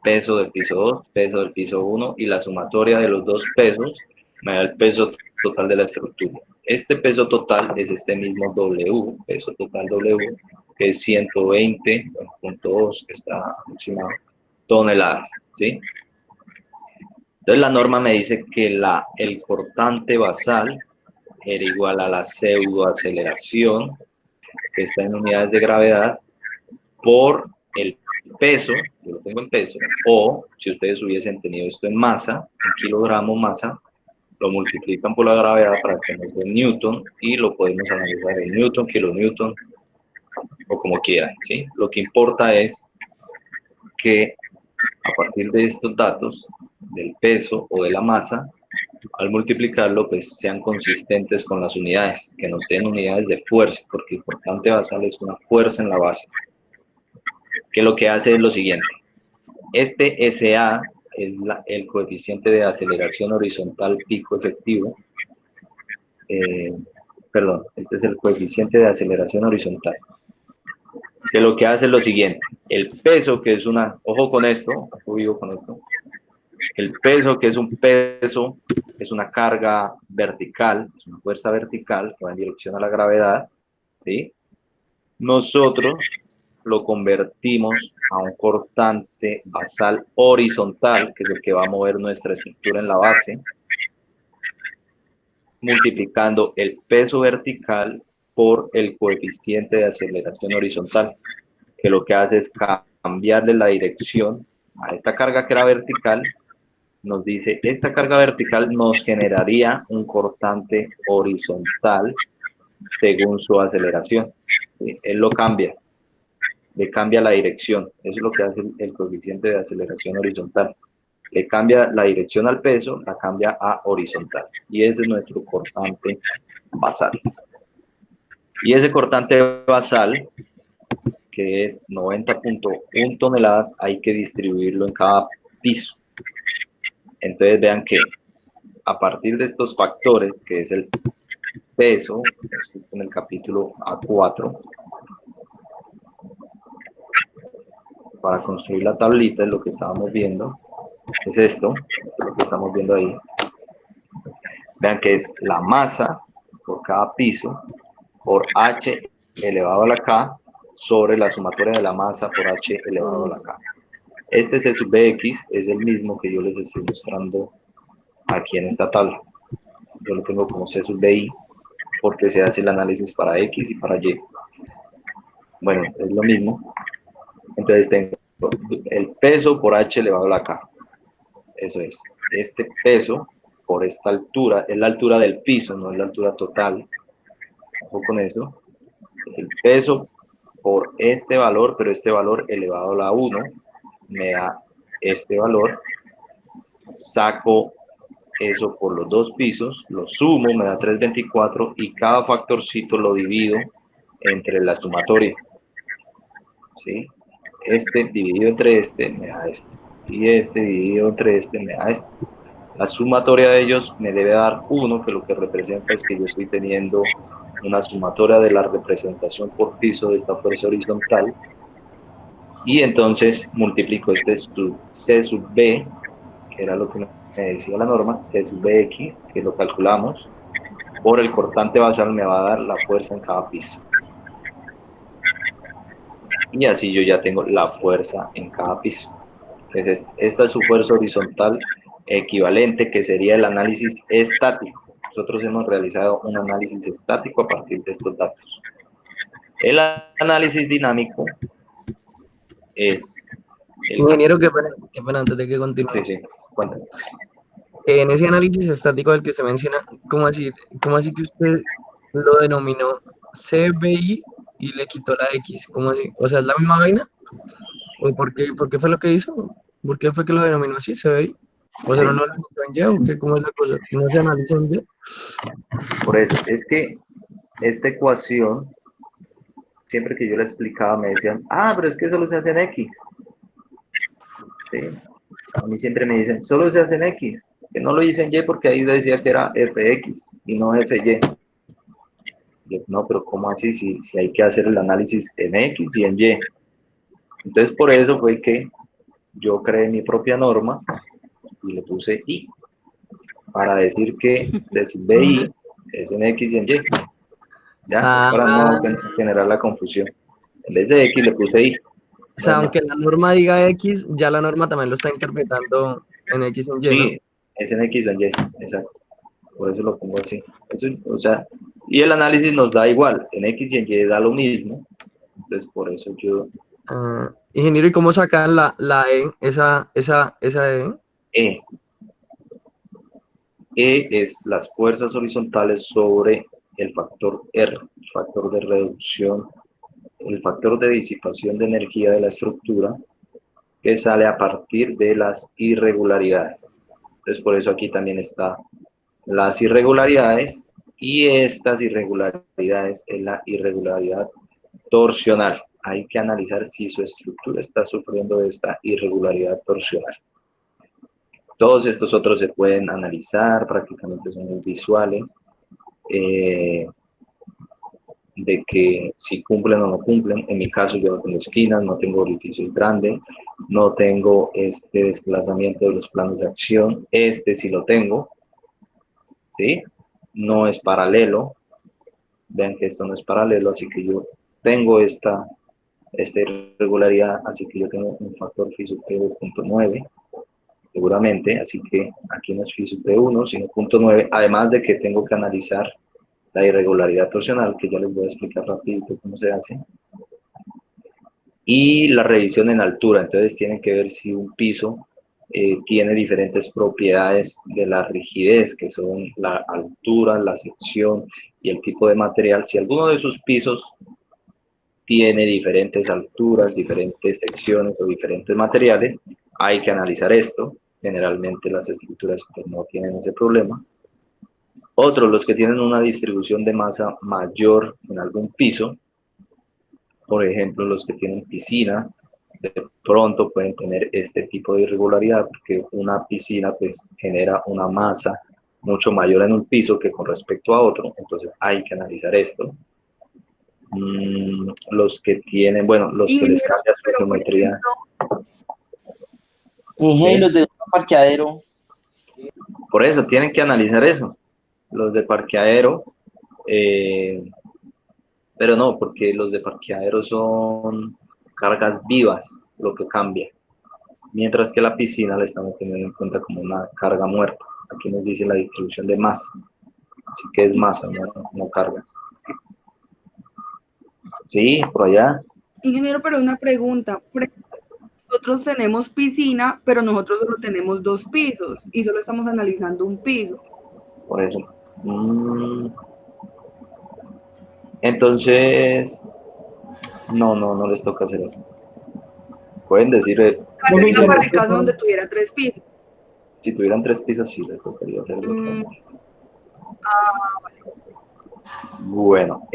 Speaker 1: Peso del piso 2, peso del piso 1, y la sumatoria de los dos pesos me da el peso total de la estructura. Este peso total es este mismo W, peso total W, que es 120.2, que está aproximado, toneladas, ¿sí? Entonces la norma me dice que el cortante basal era igual a la pseudoaceleración, que está en unidades de gravedad, por el peso, yo lo tengo en peso, o si ustedes hubiesen tenido esto en masa, en kilogramo masa, lo multiplican por la gravedad para que nos dé Newton, y lo podemos analizar en Newton, kilonewton, o como quieran, ¿sí? Lo que importa es que a partir de estos datos, del peso o de la masa, al multiplicarlo, pues sean consistentes con las unidades, que nos den unidades de fuerza, porque el cortante basal es una fuerza en la base, que lo que hace es lo siguiente. Este SA es el coeficiente de aceleración horizontal pico efectivo. Este es el coeficiente de aceleración horizontal. Que lo que hace es lo siguiente. El peso, que es ojo con esto, vivo con esto. El peso, que es un peso, es una carga vertical, es una fuerza vertical que va en dirección a la gravedad, ¿sí? Nosotros lo convertimos a un cortante basal horizontal, que es el que va a mover nuestra estructura en la base, multiplicando el peso vertical por el coeficiente de aceleración horizontal, que lo que hace es cambiarle la dirección a esta carga que era vertical. Nos dice, esta carga vertical nos generaría un cortante horizontal según su aceleración. ¿Sí? Él lo cambia, le cambia la dirección. Eso es lo que hace el coeficiente de aceleración horizontal. Le cambia la dirección al peso, la cambia a horizontal. Y ese es nuestro cortante basal. Y ese cortante basal, que es 90.1 toneladas, hay que distribuirlo en cada piso. Entonces vean que a partir de estos factores, que es el peso, en el capítulo A4, para construir la tablita, es lo que estábamos viendo, es esto es lo que estamos viendo ahí. Vean que es la masa por cada piso, por H elevado a la K, sobre la sumatoria de la masa por H elevado a la K. Este C sub Bx es el mismo que yo les estoy mostrando aquí en esta tabla. Yo lo tengo como C sub Bi, porque se hace el análisis para X y para Y. Bueno, es lo mismo. Entonces tengo el peso por H elevado a la K. Eso es. Este peso por esta altura, es la altura del piso, no es la altura total. Ojo con eso. Es el peso por este valor, pero este valor elevado a la 1 me da este valor. Saco eso por los dos pisos, lo sumo, me da 324 y cada factorcito lo divido entre la sumatoria. ¿Sí? Este dividido entre este me da este. Y este dividido entre este me da este. La sumatoria de ellos me debe dar 1, que lo que representa es que yo estoy teniendo una sumatoria de la representación por piso de esta fuerza horizontal. Y entonces multiplico este C sub B, que era lo que me decía la norma, C sub BX, que lo calculamos, por el cortante basal me va a dar la fuerza en cada piso. Y así yo ya tengo la fuerza en cada piso. Entonces, esta es su fuerza horizontal equivalente, que sería el análisis estático. Nosotros hemos realizado un análisis estático a partir de estos datos. El análisis dinámico es...
Speaker 5: Ingeniero, qué pena antes de que continúe.
Speaker 1: Sí, sí, cuéntame.
Speaker 5: En ese análisis estático del que usted menciona, ¿cómo así que usted lo denominó CBI y le quitó la X? ¿Cómo así? O sea, ¿es la misma vaina? ¿O por qué fue lo que hizo? ¿Por qué fue que lo denominó así, CBI? O sea,
Speaker 1: Sí.
Speaker 5: ¿no lo analizó en Y o qué? ¿Cómo es la cosa? ¿No se analiza en Y?
Speaker 1: Por eso, es que esta ecuación, siempre que yo la explicaba, me decían, pero es que solo se hace en X. ¿Sí? A mí siempre me dicen, solo se hace en X, que no lo hice en Y porque ahí decía que era FX y no FY. Yo, no, pero ¿cómo así? Si hay que hacer el análisis en X y en Y. Entonces, por eso fue que yo creé mi propia norma y le puse I, para decir que C sub BI es en X y en Y. Ya, es para no generar la confusión. En vez de X le puse I.
Speaker 5: O sea, aunque la norma diga X, ya la norma también lo está interpretando en X o en Y, ¿no?
Speaker 1: Sí, es en X o en Y, exacto. Por eso lo pongo así. Eso, o sea, y el análisis nos da igual, en X y en Y da lo mismo. Entonces, por eso yo...
Speaker 5: Ingeniero, ¿y cómo sacan la E, esa E?
Speaker 1: E. E es las fuerzas horizontales sobre el factor R, el factor de reducción, el factor de disipación de energía de la estructura, que sale a partir de las irregularidades. Entonces, por eso aquí también está las irregularidades, y estas irregularidades es la irregularidad torsional. Hay que analizar si su estructura está sufriendo de esta irregularidad torsional. Todos estos otros se pueden analizar, prácticamente son muy visuales, de que si cumplen o no cumplen. En mi caso yo no tengo esquinas, no tengo orificios grandes, no tengo este desplazamiento de los planos de acción, este sí lo tengo, ¿sí? No es paralelo, vean que esto no es paralelo, así que yo tengo esta irregularidad, así que yo tengo un factor phi sub P de 0.9, seguramente, así que aquí no es phi sub P1, sino 0.9, además de que tengo que analizar la irregularidad torsional, que ya les voy a explicar rapidito cómo se hace, y la revisión en altura. Entonces tienen que ver si un piso tiene diferentes propiedades de la rigidez, que son la altura, la sección y el tipo de material. Si alguno de sus pisos tiene diferentes alturas, diferentes secciones o diferentes materiales, hay que analizar esto. Generalmente las estructuras pues, no tienen ese problema. Otros, los que tienen una distribución de masa mayor en algún piso, por ejemplo, los que tienen piscina, de pronto pueden tener este tipo de irregularidad, porque una piscina pues genera una masa mucho mayor en un piso que con respecto a otro, entonces hay que analizar esto. Los que tienen, bueno, los que les cambia su geometría.
Speaker 4: Ingeniero de un parqueadero.
Speaker 1: Por eso, tienen que analizar eso. Los de parqueadero, pero no, porque los de parqueadero son cargas vivas, lo que cambia. Mientras que la piscina la estamos teniendo en cuenta como una carga muerta. Aquí nos dice la distribución de masa. Así que es masa, no cargas. Sí, por allá.
Speaker 6: Ingeniero, pero una pregunta. Por ejemplo, nosotros tenemos piscina, pero nosotros solo tenemos 2 pisos y solo estamos analizando un piso.
Speaker 1: Por eso. Entonces, no les toca hacer esto. Pueden decir,
Speaker 6: Sería para el caso donde tuviera 3 pisos.
Speaker 1: si tuvieran 3 pisos, sí les tocaría hacerlo. Bueno,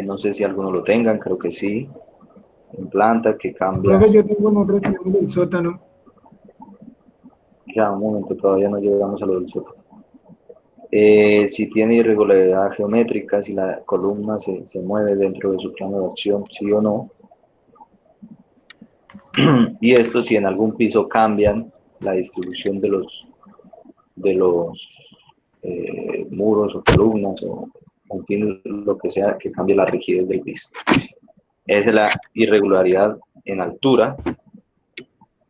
Speaker 1: no sé si alguno lo tengan, creo que sí. En planta que cambia.
Speaker 7: Yo tengo en otro tenemos del sótano.
Speaker 1: Ya, un momento, todavía no llegamos a lo del sótano. Si tiene irregularidad geométrica, si la columna se mueve dentro de su plano de acción, sí o no. Y esto si en algún piso cambian la distribución de los muros o columnas o en fin, lo que sea que cambie la rigidez del piso. Esa es la irregularidad en altura.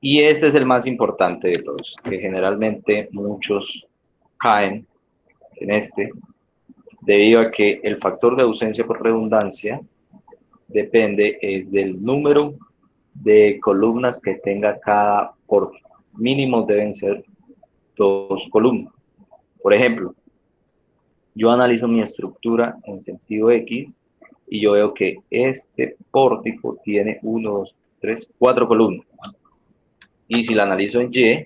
Speaker 1: Y este es el más importante de todos, que generalmente muchos caen en debido a que el factor de ausencia por redundancia depende del número de columnas que tenga cada pórtico. Mínimo deben ser 2 columnas. Por ejemplo, yo analizo mi estructura en sentido X y yo veo que este pórtico tiene 1, 2, 3, 4 columnas. Y si la analizo en Y,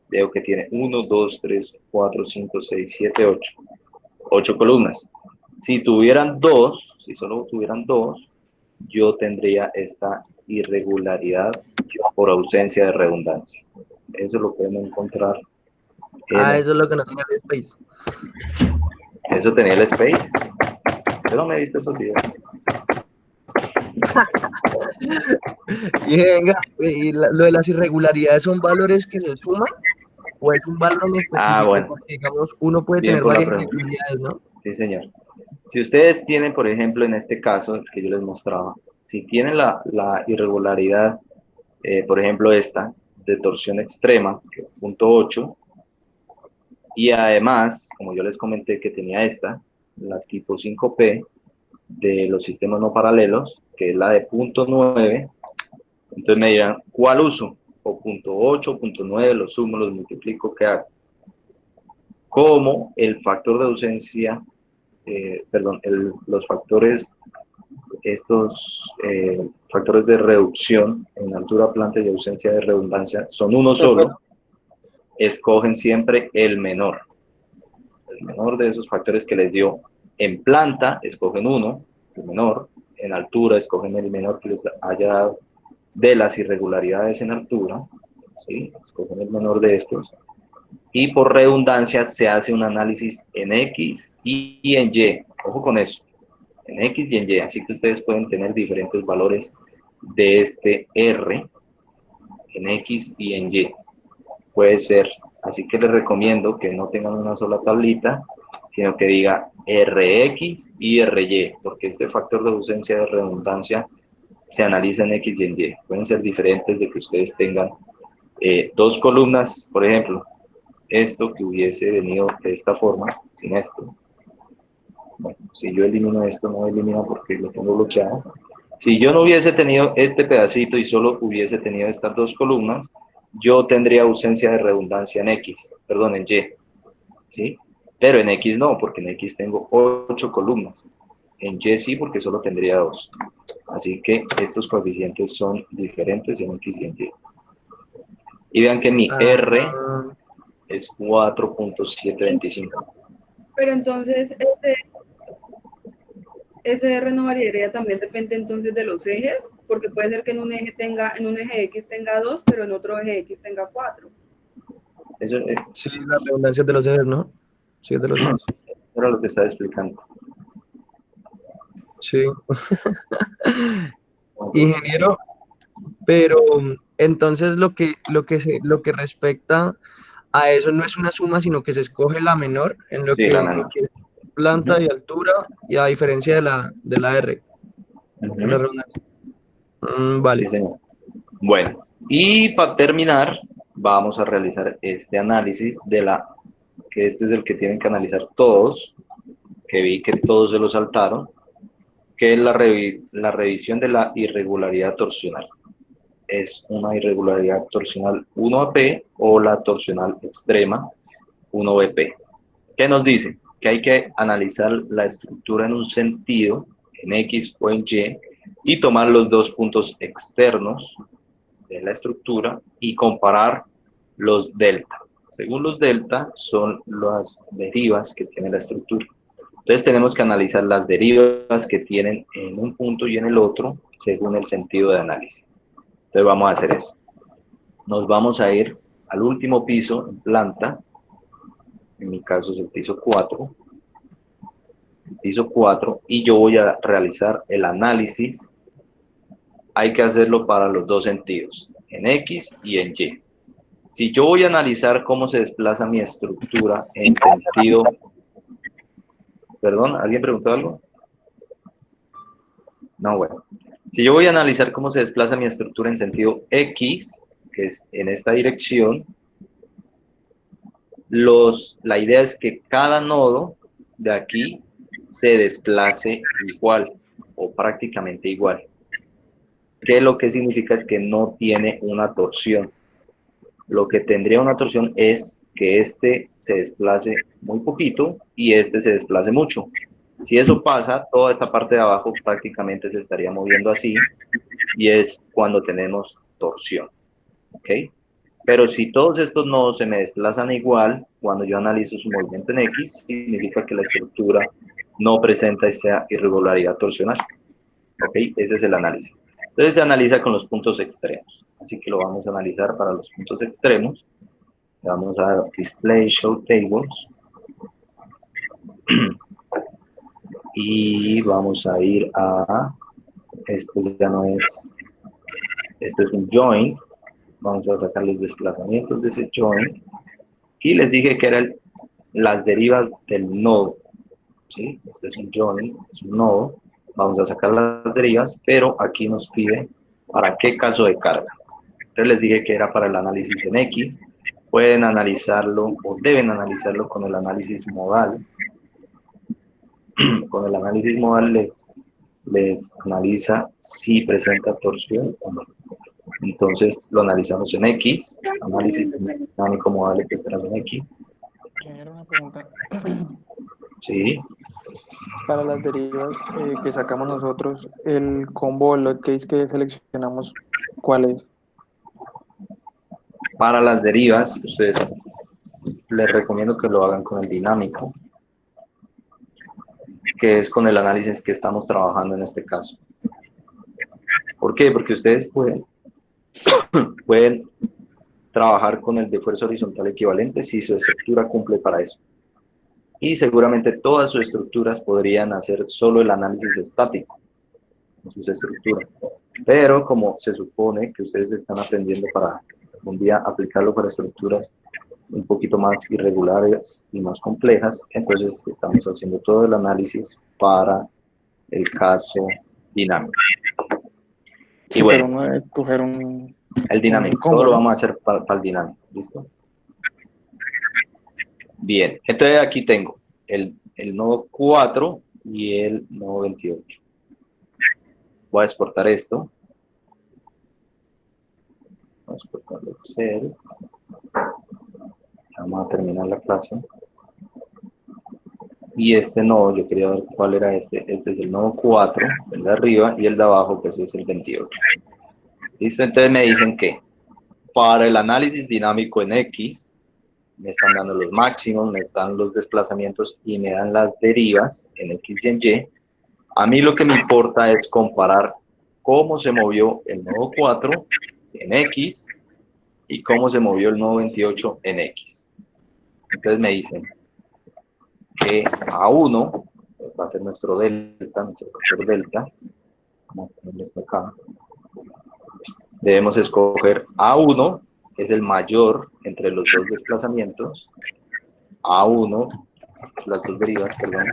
Speaker 1: veo que tiene 1, 2, 3, 4, 5, 6, 7, 8. 8 columnas. Si tuvieran 2, si solo tuvieran 2, yo tendría esta irregularidad por ausencia de redundancia. Eso lo pueden encontrar.
Speaker 5: Eso es lo que no tiene el space.
Speaker 1: Eso tenía el space. Yo no me he visto esos videos.
Speaker 5: Y venga, lo de las irregularidades son valores que se suman o es un valor en específico,
Speaker 1: Bueno.
Speaker 5: porque digamos uno puede
Speaker 1: Bien
Speaker 5: tener
Speaker 1: por la
Speaker 5: varias
Speaker 1: pregunta.
Speaker 5: irregularidades, ¿no?
Speaker 1: Sí, señor. Si ustedes tienen, por ejemplo, en este caso el que yo les mostraba, si tienen la irregularidad, por ejemplo, esta, de torsión extrema, que es 0.8, y además, como yo les comenté que tenía esta, la tipo 5P de los sistemas no paralelos, que es la de 0.9, entonces me dirán, ¿cuál uso? O 0.8, 0.9, los sumo, los multiplico, ¿qué hago? Como el factor de ausencia, los factores, estos factores de reducción en altura planta y ausencia de redundancia son uno solo, escogen siempre el menor. El menor de esos factores que les dio en planta, escogen uno, el menor. En altura, escogen el menor que les haya dado de las irregularidades en altura, ¿sí? Escogen el menor de estos. Y por redundancia se hace un análisis en X y en Y. Ojo con eso, en X y en Y. Así que ustedes pueden tener diferentes valores de este R en X y en Y. Puede ser. Así que les recomiendo que no tengan una sola tablita, sino que diga Rx y Ry, porque este factor de ausencia de redundancia se analiza en X y en Y. Pueden ser diferentes de que ustedes tengan 2 columnas, por ejemplo, esto que hubiese venido de esta forma, sin esto. Bueno, si yo elimino esto, no elimino porque lo tengo bloqueado. Si yo no hubiese tenido este pedacito y solo hubiese tenido estas 2 columnas, yo tendría ausencia de redundancia en X, perdón, en Y, ¿sí? Pero en X no, porque en X tengo 8 columnas. En Y sí, porque solo tendría 2. Así que estos coeficientes son diferentes en X y en Y. Y vean que mi R es 4.725.
Speaker 6: Pero entonces, ese R no variaría, también depende entonces de los ejes, porque puede ser que en un eje X tenga 2, pero en otro eje X tenga 4.
Speaker 1: Eso
Speaker 5: Sí, la redundancia de los ejes, ¿no? Sí, es de los ejes.
Speaker 1: era lo que estaba explicando.
Speaker 5: Sí. Ingeniero, pero entonces lo que respecta a eso no es una suma, sino que se escoge la menor en lo
Speaker 1: Sí,
Speaker 5: que,
Speaker 1: la
Speaker 5: en
Speaker 1: menor.
Speaker 5: lo que es planta y altura, y a diferencia de la R, en la redundancia. Vale.
Speaker 1: Sí, señor. Bueno, y para terminar, vamos a realizar este análisis que este es el que tienen que analizar todos, que vi que todos se lo saltaron, que es la revisión de la irregularidad torsional. es una irregularidad torsional 1AP o la torsional extrema 1BP. ¿Qué nos dice? Que hay que analizar la estructura en un sentido, en X o en y tomar los dos puntos externos de la estructura y comparar los delta. Según los delta, son las derivas que tiene la estructura. Entonces tenemos que analizar las derivas que tienen en un punto y en el otro, según el sentido de análisis. Entonces vamos a hacer eso. Nos vamos a ir al último piso en planta, en mi caso es el piso 4, y yo voy a realizar el análisis. Hay que hacerlo para los dos sentidos, en X y en Y. Si yo voy a analizar cómo se desplaza mi estructura en sentido... Perdón, ¿alguien preguntó algo? No, bueno. Si yo voy a analizar cómo se desplaza mi estructura en sentido X, que es en esta dirección, la idea es que cada nodo de aquí se desplace igual o prácticamente igual. Que lo que significa es que no tiene una torsión. Lo que tendría una torsión es que este se desplace muy poquito y este se desplace mucho. Si eso pasa, toda esta parte de abajo prácticamente se estaría moviendo así y es cuando tenemos torsión. ¿Ok? Pero si todos estos nodos se me desplazan igual, cuando yo analizo su movimiento en X, significa que la estructura no presenta esta irregularidad torsional. ¿Ok? Ese es el análisis. Entonces se analiza con los puntos extremos. Así que lo vamos a analizar para los puntos extremos. Le vamos a dar Display Show Tables. Y vamos a ir a... Esto ya no es... Esto es un join. Vamos a sacar los desplazamientos de ese join. Y les dije que eran las derivas del nodo. ¿Sí? Este es un join, es un nodo. Vamos a sacar las derivas, pero aquí nos pide para qué caso de carga. Entonces les dije que era para el análisis en X. Pueden analizarlo o deben analizarlo con el análisis modal. Con el análisis modal les analiza si presenta torsión o no. Entonces lo analizamos en X, análisis dinámico modal espectral en X.
Speaker 8: Era una pregunta.
Speaker 1: Sí.
Speaker 8: Para las derivas que sacamos nosotros, el combo lot case que seleccionamos, ¿cuál es?
Speaker 1: Para las derivas, ustedes les recomiendo que lo hagan con el dinámico, que es con el análisis que estamos trabajando en este caso. ¿Por qué? Porque ustedes pueden trabajar con el de fuerza horizontal equivalente si su estructura cumple para eso. Y seguramente todas sus estructuras podrían hacer solo el análisis estático en sus estructuras. Pero como se supone que ustedes están aprendiendo para un día aplicarlo para estructuras un poquito más irregulares y más complejas, entonces estamos haciendo todo el análisis para el caso dinámico.
Speaker 8: Sí,
Speaker 1: y bueno,
Speaker 8: pero uno debe coger un
Speaker 1: el dinámico,
Speaker 8: combo,
Speaker 1: todo lo
Speaker 8: ¿no?
Speaker 1: vamos a hacer para el dinámico, ¿listo? Bien, entonces aquí tengo el nodo 4 y el nodo 28. Voy a exportar esto. Vamos a exportarlo a Excel. Vamos a terminar la clase. Y este nodo, yo quería ver cuál era este. Este es el nodo 4, el de arriba, y el de abajo, pues es el 28. ¿Listo? Entonces me dicen que para el análisis dinámico en X, me están dando los máximos, me están los desplazamientos y me dan las derivas en X y en Y. A mí lo que me importa es comparar cómo se movió el nodo 4 en X y cómo se movió el nodo 28 en X. Entonces me dicen que A1 va a ser nuestro delta, nuestro factor delta. Vamos a ponerlo esto acá. Debemos escoger A1, que es el mayor entre los dos desplazamientos. A1, las dos derivas, perdón.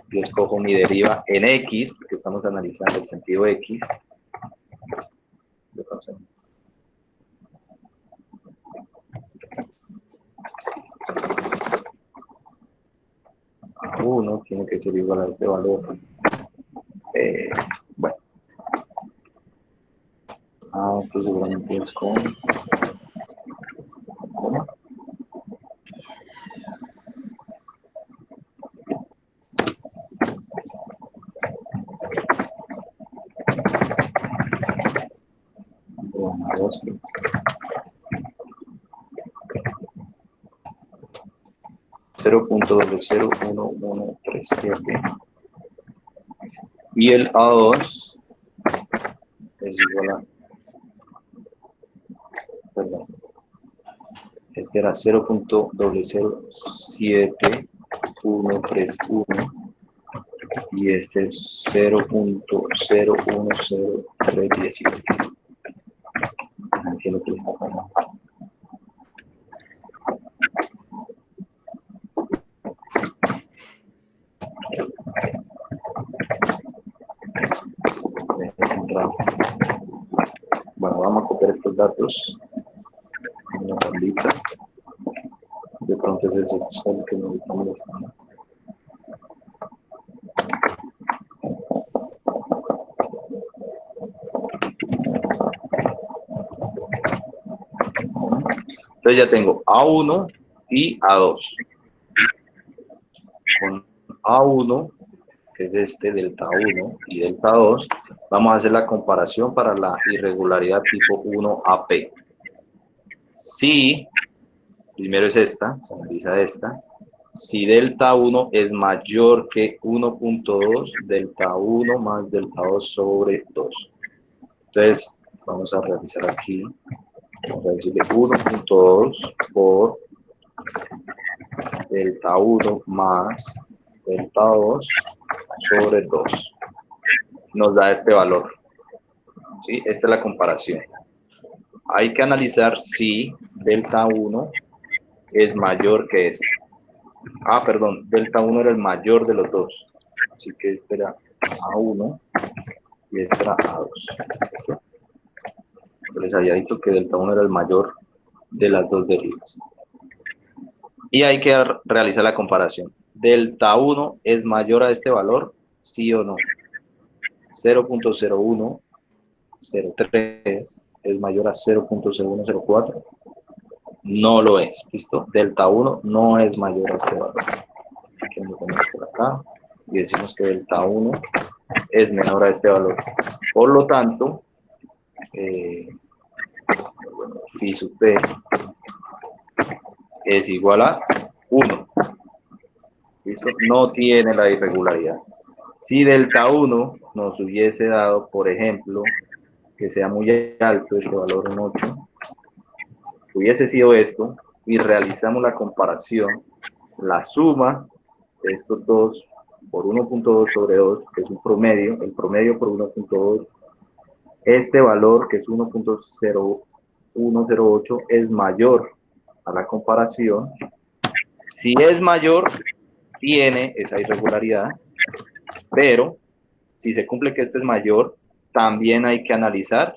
Speaker 1: Yo escojo mi deriva en X, porque estamos analizando el sentido X. A1 tiene que ser igual a este valor. Bueno. Pues seguramente entonces con coma. Cero punto 0.01137 y el A2 es igual a, perdón, este era 0.0073131 y este es 0.010317. No entiendo qué le está pasando. Bueno, vamos a copiar estos datos en una tablita. De pronto es ese Excel que nos está molestando. Entonces ya tengo A1 y A2. Con A1, que es este delta 1 y delta 2, vamos a hacer la comparación para la irregularidad tipo 1AP. Si, primero es esta, se analiza esta, si delta 1 es mayor que 1.2, delta 1 más delta 2 sobre 2. Entonces, vamos a realizar aquí, vamos a decirle 1.2 por delta 1 más delta 2 sobre 2. Nos da este valor. ¿Sí? Esta es la comparación. Hay que analizar si delta 1 es mayor que este. Ah, perdón, delta 1 era el mayor de los dos. Así que este era A1 y este era A2. Yo les había dicho que delta 1 era el mayor de las dos derivas. Y hay que realizar la comparación. Delta 1 es mayor a este valor, sí o no. 0.0103 es mayor a 0.0104. No lo es, ¿listo? Delta 1 no es mayor a este valor. Aquí lo ponemos por acá y decimos que delta 1 es menor a este valor. Por lo tanto, phi sub p es igual a 1. ¿Listo? No tiene la irregularidad. Si delta 1 nos hubiese dado, por ejemplo, que sea muy alto, este valor un 8, hubiese sido esto, y realizamos la comparación, la suma de estos dos por 1.2 sobre 2, que es un promedio, el promedio por 1.2, este valor, que es 1.0108, es mayor a la comparación. Si es mayor, tiene esa irregularidad, pero si se cumple que este es mayor, también hay que analizar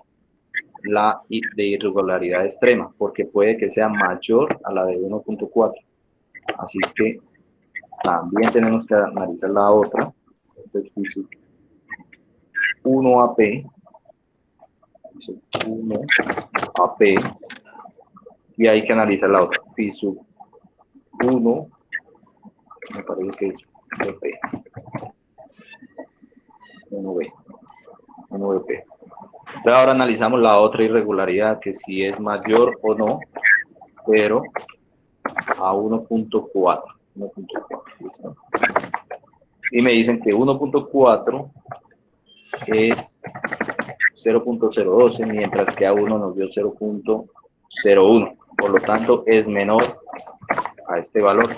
Speaker 1: la de irregularidad extrema, porque puede que sea mayor a la de 1.4. Así que también tenemos que analizar la otra. Este es phi sub 1AP. 1AP. Y hay que analizar la otra. Phi sub 1. Me parece que es BP. 1B. 1BP. Pero ahora analizamos la otra irregularidad, que si es mayor o no, pero a 1.4. 1.4. Y me dicen que 1.4 es 0.012, mientras que A1 nos dio 0.01. Por lo tanto, es menor a este valor.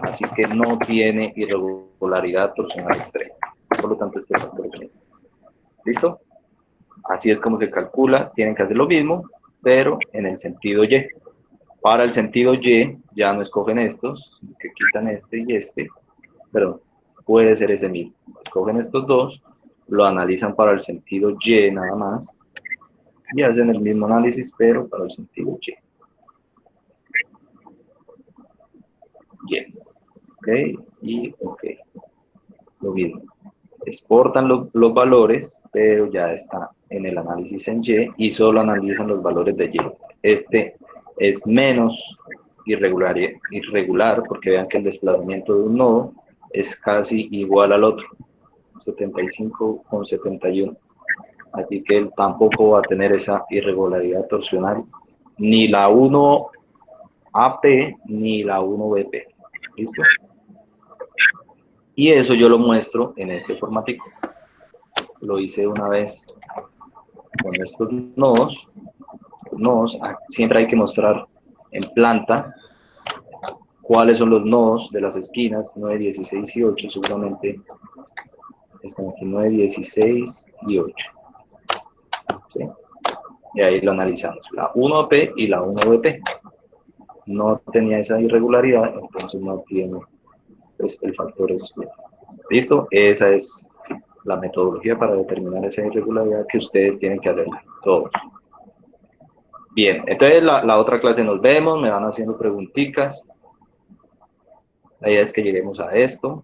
Speaker 1: Así que no tiene irregularidad torsional extrema. Por lo tanto, este factor es menor. ¿Listo? Así es como se calcula. Tienen que hacer lo mismo, pero en el sentido Y. Para el sentido Y, ya no escogen estos, que quitan este y este, pero puede ser ese mismo. Escogen estos dos, lo analizan para el sentido Y nada más, y hacen el mismo análisis, pero para el sentido Y. Y. Ok, y ok. Lo mismo. exportan los valores, pero ya está en el análisis en Y y solo analizan los valores de Y. Este es menos irregular porque vean que el desplazamiento de un nodo es casi igual al otro, 75,71. Así que él tampoco va a tener esa irregularidad torsional, ni la 1AP ni la 1BP. ¿Listo? Y eso yo lo muestro en este formatico. Lo hice una vez con estos nodos. Siempre hay que mostrar en planta cuáles son los nodos de las esquinas 9, 16 y 8. Seguramente están aquí 9, 16 y 8. ¿Sí? Y ahí lo analizamos, la 1AP y la 1BP. No tenía esa irregularidad, entonces no tiene, pues el factor es bien. ¿Listo? Esa es la metodología para determinar esa irregularidad que ustedes tienen que hacer todos. Bien, entonces la otra clase nos vemos, me van haciendo preguntitas. La idea es que lleguemos a esto,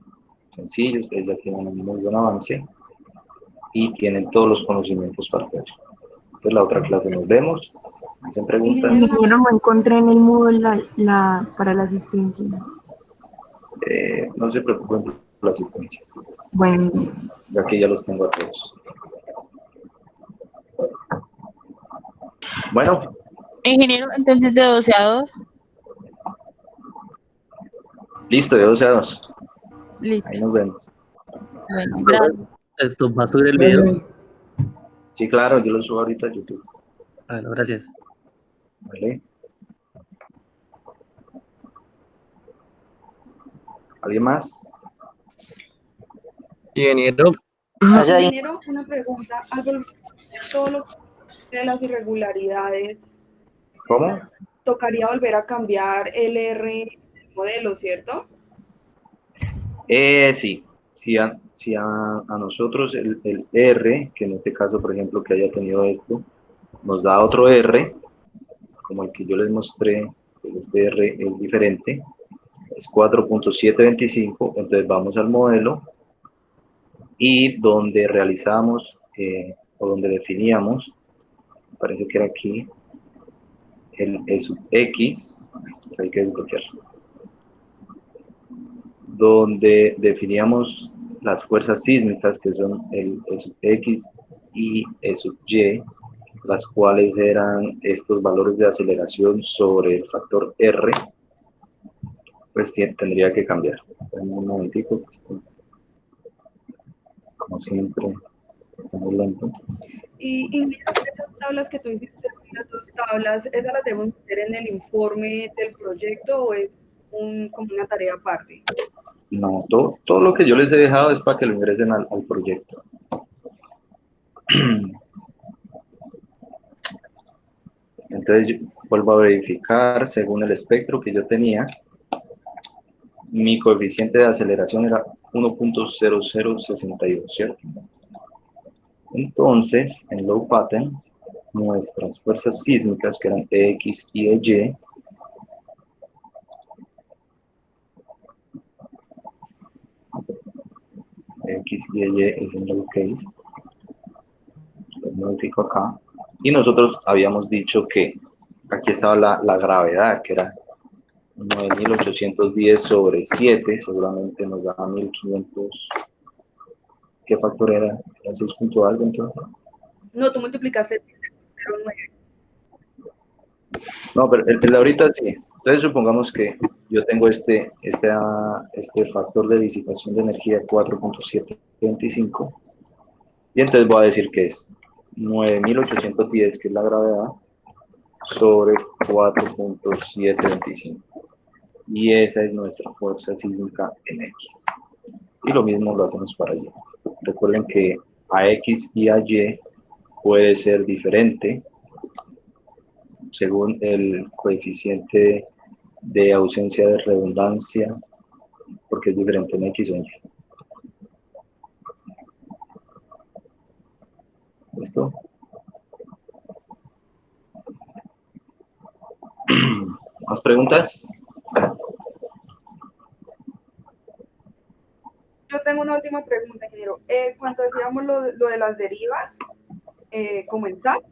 Speaker 1: sencillo, ustedes ya tienen un muy buen avance y tienen todos los conocimientos para hacerlo. Entonces la otra clase nos vemos, hacen preguntas.
Speaker 2: Ingeniero, no encontré en el Moodle para la asistencia.
Speaker 1: No se preocupen por la asistencia,
Speaker 2: Bueno,
Speaker 1: ya que ya los tengo a todos. Bueno,
Speaker 9: Ingeniero, entonces de 12 a 2.
Speaker 1: listo, de 12 a 2.
Speaker 9: Listo.
Speaker 1: Ahí nos vemos.
Speaker 9: Bueno, gracias.
Speaker 10: ¿Esto va a subir el video?
Speaker 7: Dale.
Speaker 1: Sí, claro, yo lo subo ahorita a YouTube.
Speaker 10: Bueno, gracias.
Speaker 1: ¿Vale? ¿Alguien más?
Speaker 5: Ingeniero,
Speaker 6: Ingeniero, una pregunta. Al volver todo lo que de las irregularidades,
Speaker 1: ¿Cómo?
Speaker 6: tocaría volver a cambiar el R modelo, ¿cierto?
Speaker 1: Sí. Si a nosotros el R, que en este caso, por ejemplo, que haya tenido esto, nos da otro R, como el que yo les mostré, este R es diferente, es 4.725, entonces vamos al modelo y donde realizamos o donde definíamos, parece que era aquí, el E sub X, hay que desbloquearlo, donde definíamos las fuerzas sísmicas, que son el E sub X y E sub Y, las cuales eran estos valores de aceleración sobre el factor R, pues sí, tendría que cambiar. Un momentico, que esto, como siempre, está muy lento.
Speaker 6: Y ingeniero, esas tablas que tú hiciste, las dos tablas, ¿esas las debemos meter en el informe del proyecto o es como una tarea aparte?
Speaker 1: No, todo lo que yo les he dejado es para que lo ingresen al proyecto. Entonces yo vuelvo a verificar, según el espectro que yo tenía, mi coeficiente de aceleración era 1.0062, ¿cierto? Entonces, en low patterns, nuestras fuerzas sísmicas, que eran EX y EY, X y Y es en low case, lo modifico acá, y nosotros habíamos dicho que aquí estaba la gravedad, que era 9.810 sobre 7, seguramente nos da 1.500, ¿qué factor era? ¿Era 6 punto algo entonces?
Speaker 6: No, tú multiplicaste 0,9.
Speaker 1: No, pero el de ahorita sí. Entonces supongamos que yo tengo este factor de disipación de energía 4.725 y entonces voy a decir que es 9.810, que es la gravedad, sobre 4.725. Y esa es nuestra fuerza sísmica en X. Y lo mismo lo hacemos para Y. Recuerden que a X y a Y puede ser diferente según el coeficiente de ausencia de redundancia, porque es diferente en X o en Y. ¿Listo? ¿Más preguntas?
Speaker 6: Yo tengo una última
Speaker 3: última pregunta, ingeniero. Cuando decíamos lo de las derivas, como en SAT,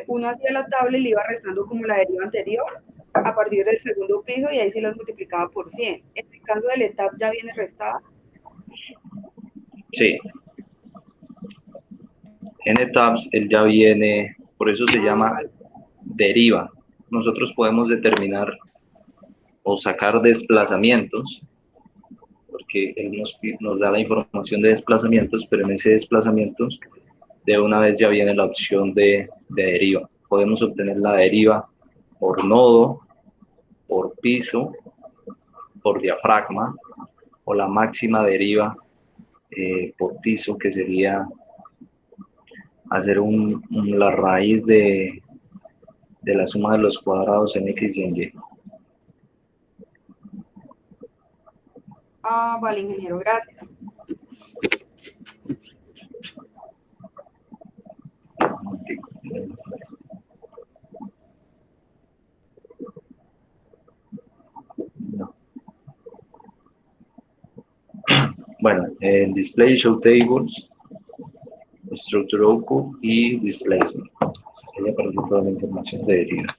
Speaker 3: uno hacía la tabla y le iba restando como la deriva anterior a partir del segundo piso y ahí sí las multiplicaba por 100. En el caso del ETAP ya viene restada.
Speaker 1: Sí. En etapas él ya viene, por eso se llama deriva. Nosotros podemos determinar o sacar desplazamientos, porque él nos da la información de desplazamientos, pero en ese desplazamientos de una vez ya viene la opción de deriva. Podemos obtener la deriva por nodo, por piso, por diafragma, o la máxima deriva por piso, que sería hacer la raíz de la suma de los cuadrados en X y en Y.
Speaker 3: Ah, vale, ingeniero, gracias.
Speaker 1: No. Bueno, en Display Show Tables, Structure Output y Displacement. Ahí aparece toda la información de deriva.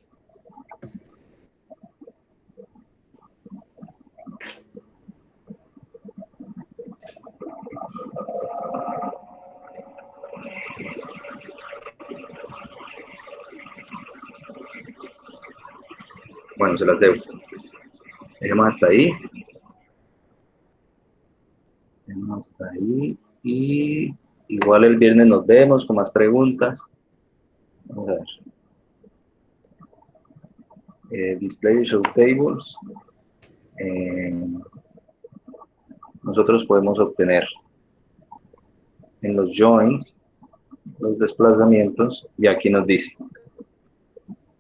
Speaker 1: Bueno, se las debo. Dejemos hasta ahí. Dejemos hasta ahí. Y igual el viernes nos vemos con más preguntas. Vamos a ver. Display Show Tables. Nosotros podemos obtener en los joins los desplazamientos y aquí nos dice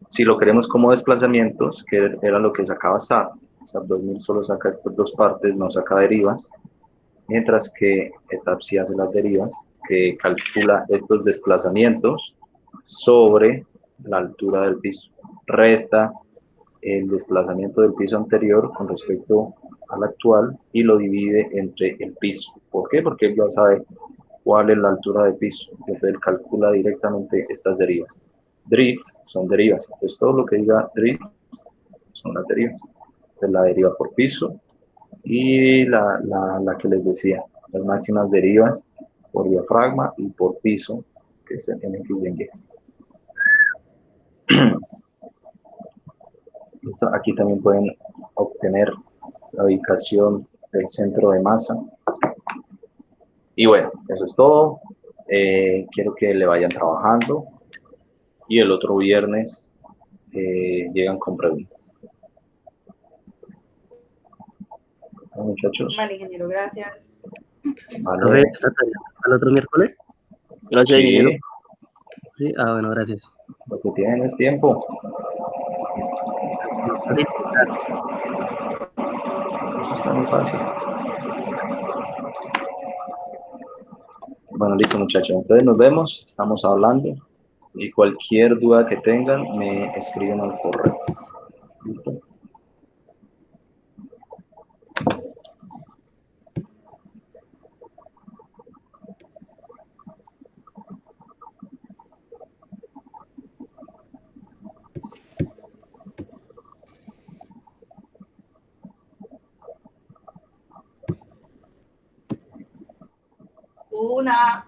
Speaker 1: si lo queremos como desplazamientos, que era lo que sacaba SAP. SAP 2000 solo saca estas dos partes, no saca derivas, mientras que ETAP sí hace las derivas, que calcula estos desplazamientos sobre la altura del piso. Resta el desplazamiento del piso anterior con respecto al actual y lo divide entre el piso. ¿Por qué? Porque él ya sabe cuál es la altura del piso. Entonces él calcula directamente estas derivas. Drifts son derivas. Entonces todo lo que diga drifts son las derivas. Entonces la deriva por piso y la que les decía, las máximas derivas por diafragma y por piso, que es en X y en Y. Aquí también pueden obtener la ubicación del centro de masa. Y bueno, eso es todo. Quiero que le vayan trabajando y el otro viernes llegan con preguntas. ¿No, muchachos?
Speaker 3: Vale, ingeniero, gracias.
Speaker 10: Profe, ¿esa tarea al otro miércoles?
Speaker 4: Gracias, ingeniero.
Speaker 1: Sí,
Speaker 10: Sí, bueno, gracias.
Speaker 1: lo que tienen es tiempo. Está muy fácil. Bueno, listo, muchachos. Entonces nos vemos, estamos hablando y cualquier duda que tengan me escriben al correo. ¿Listo?
Speaker 3: Una.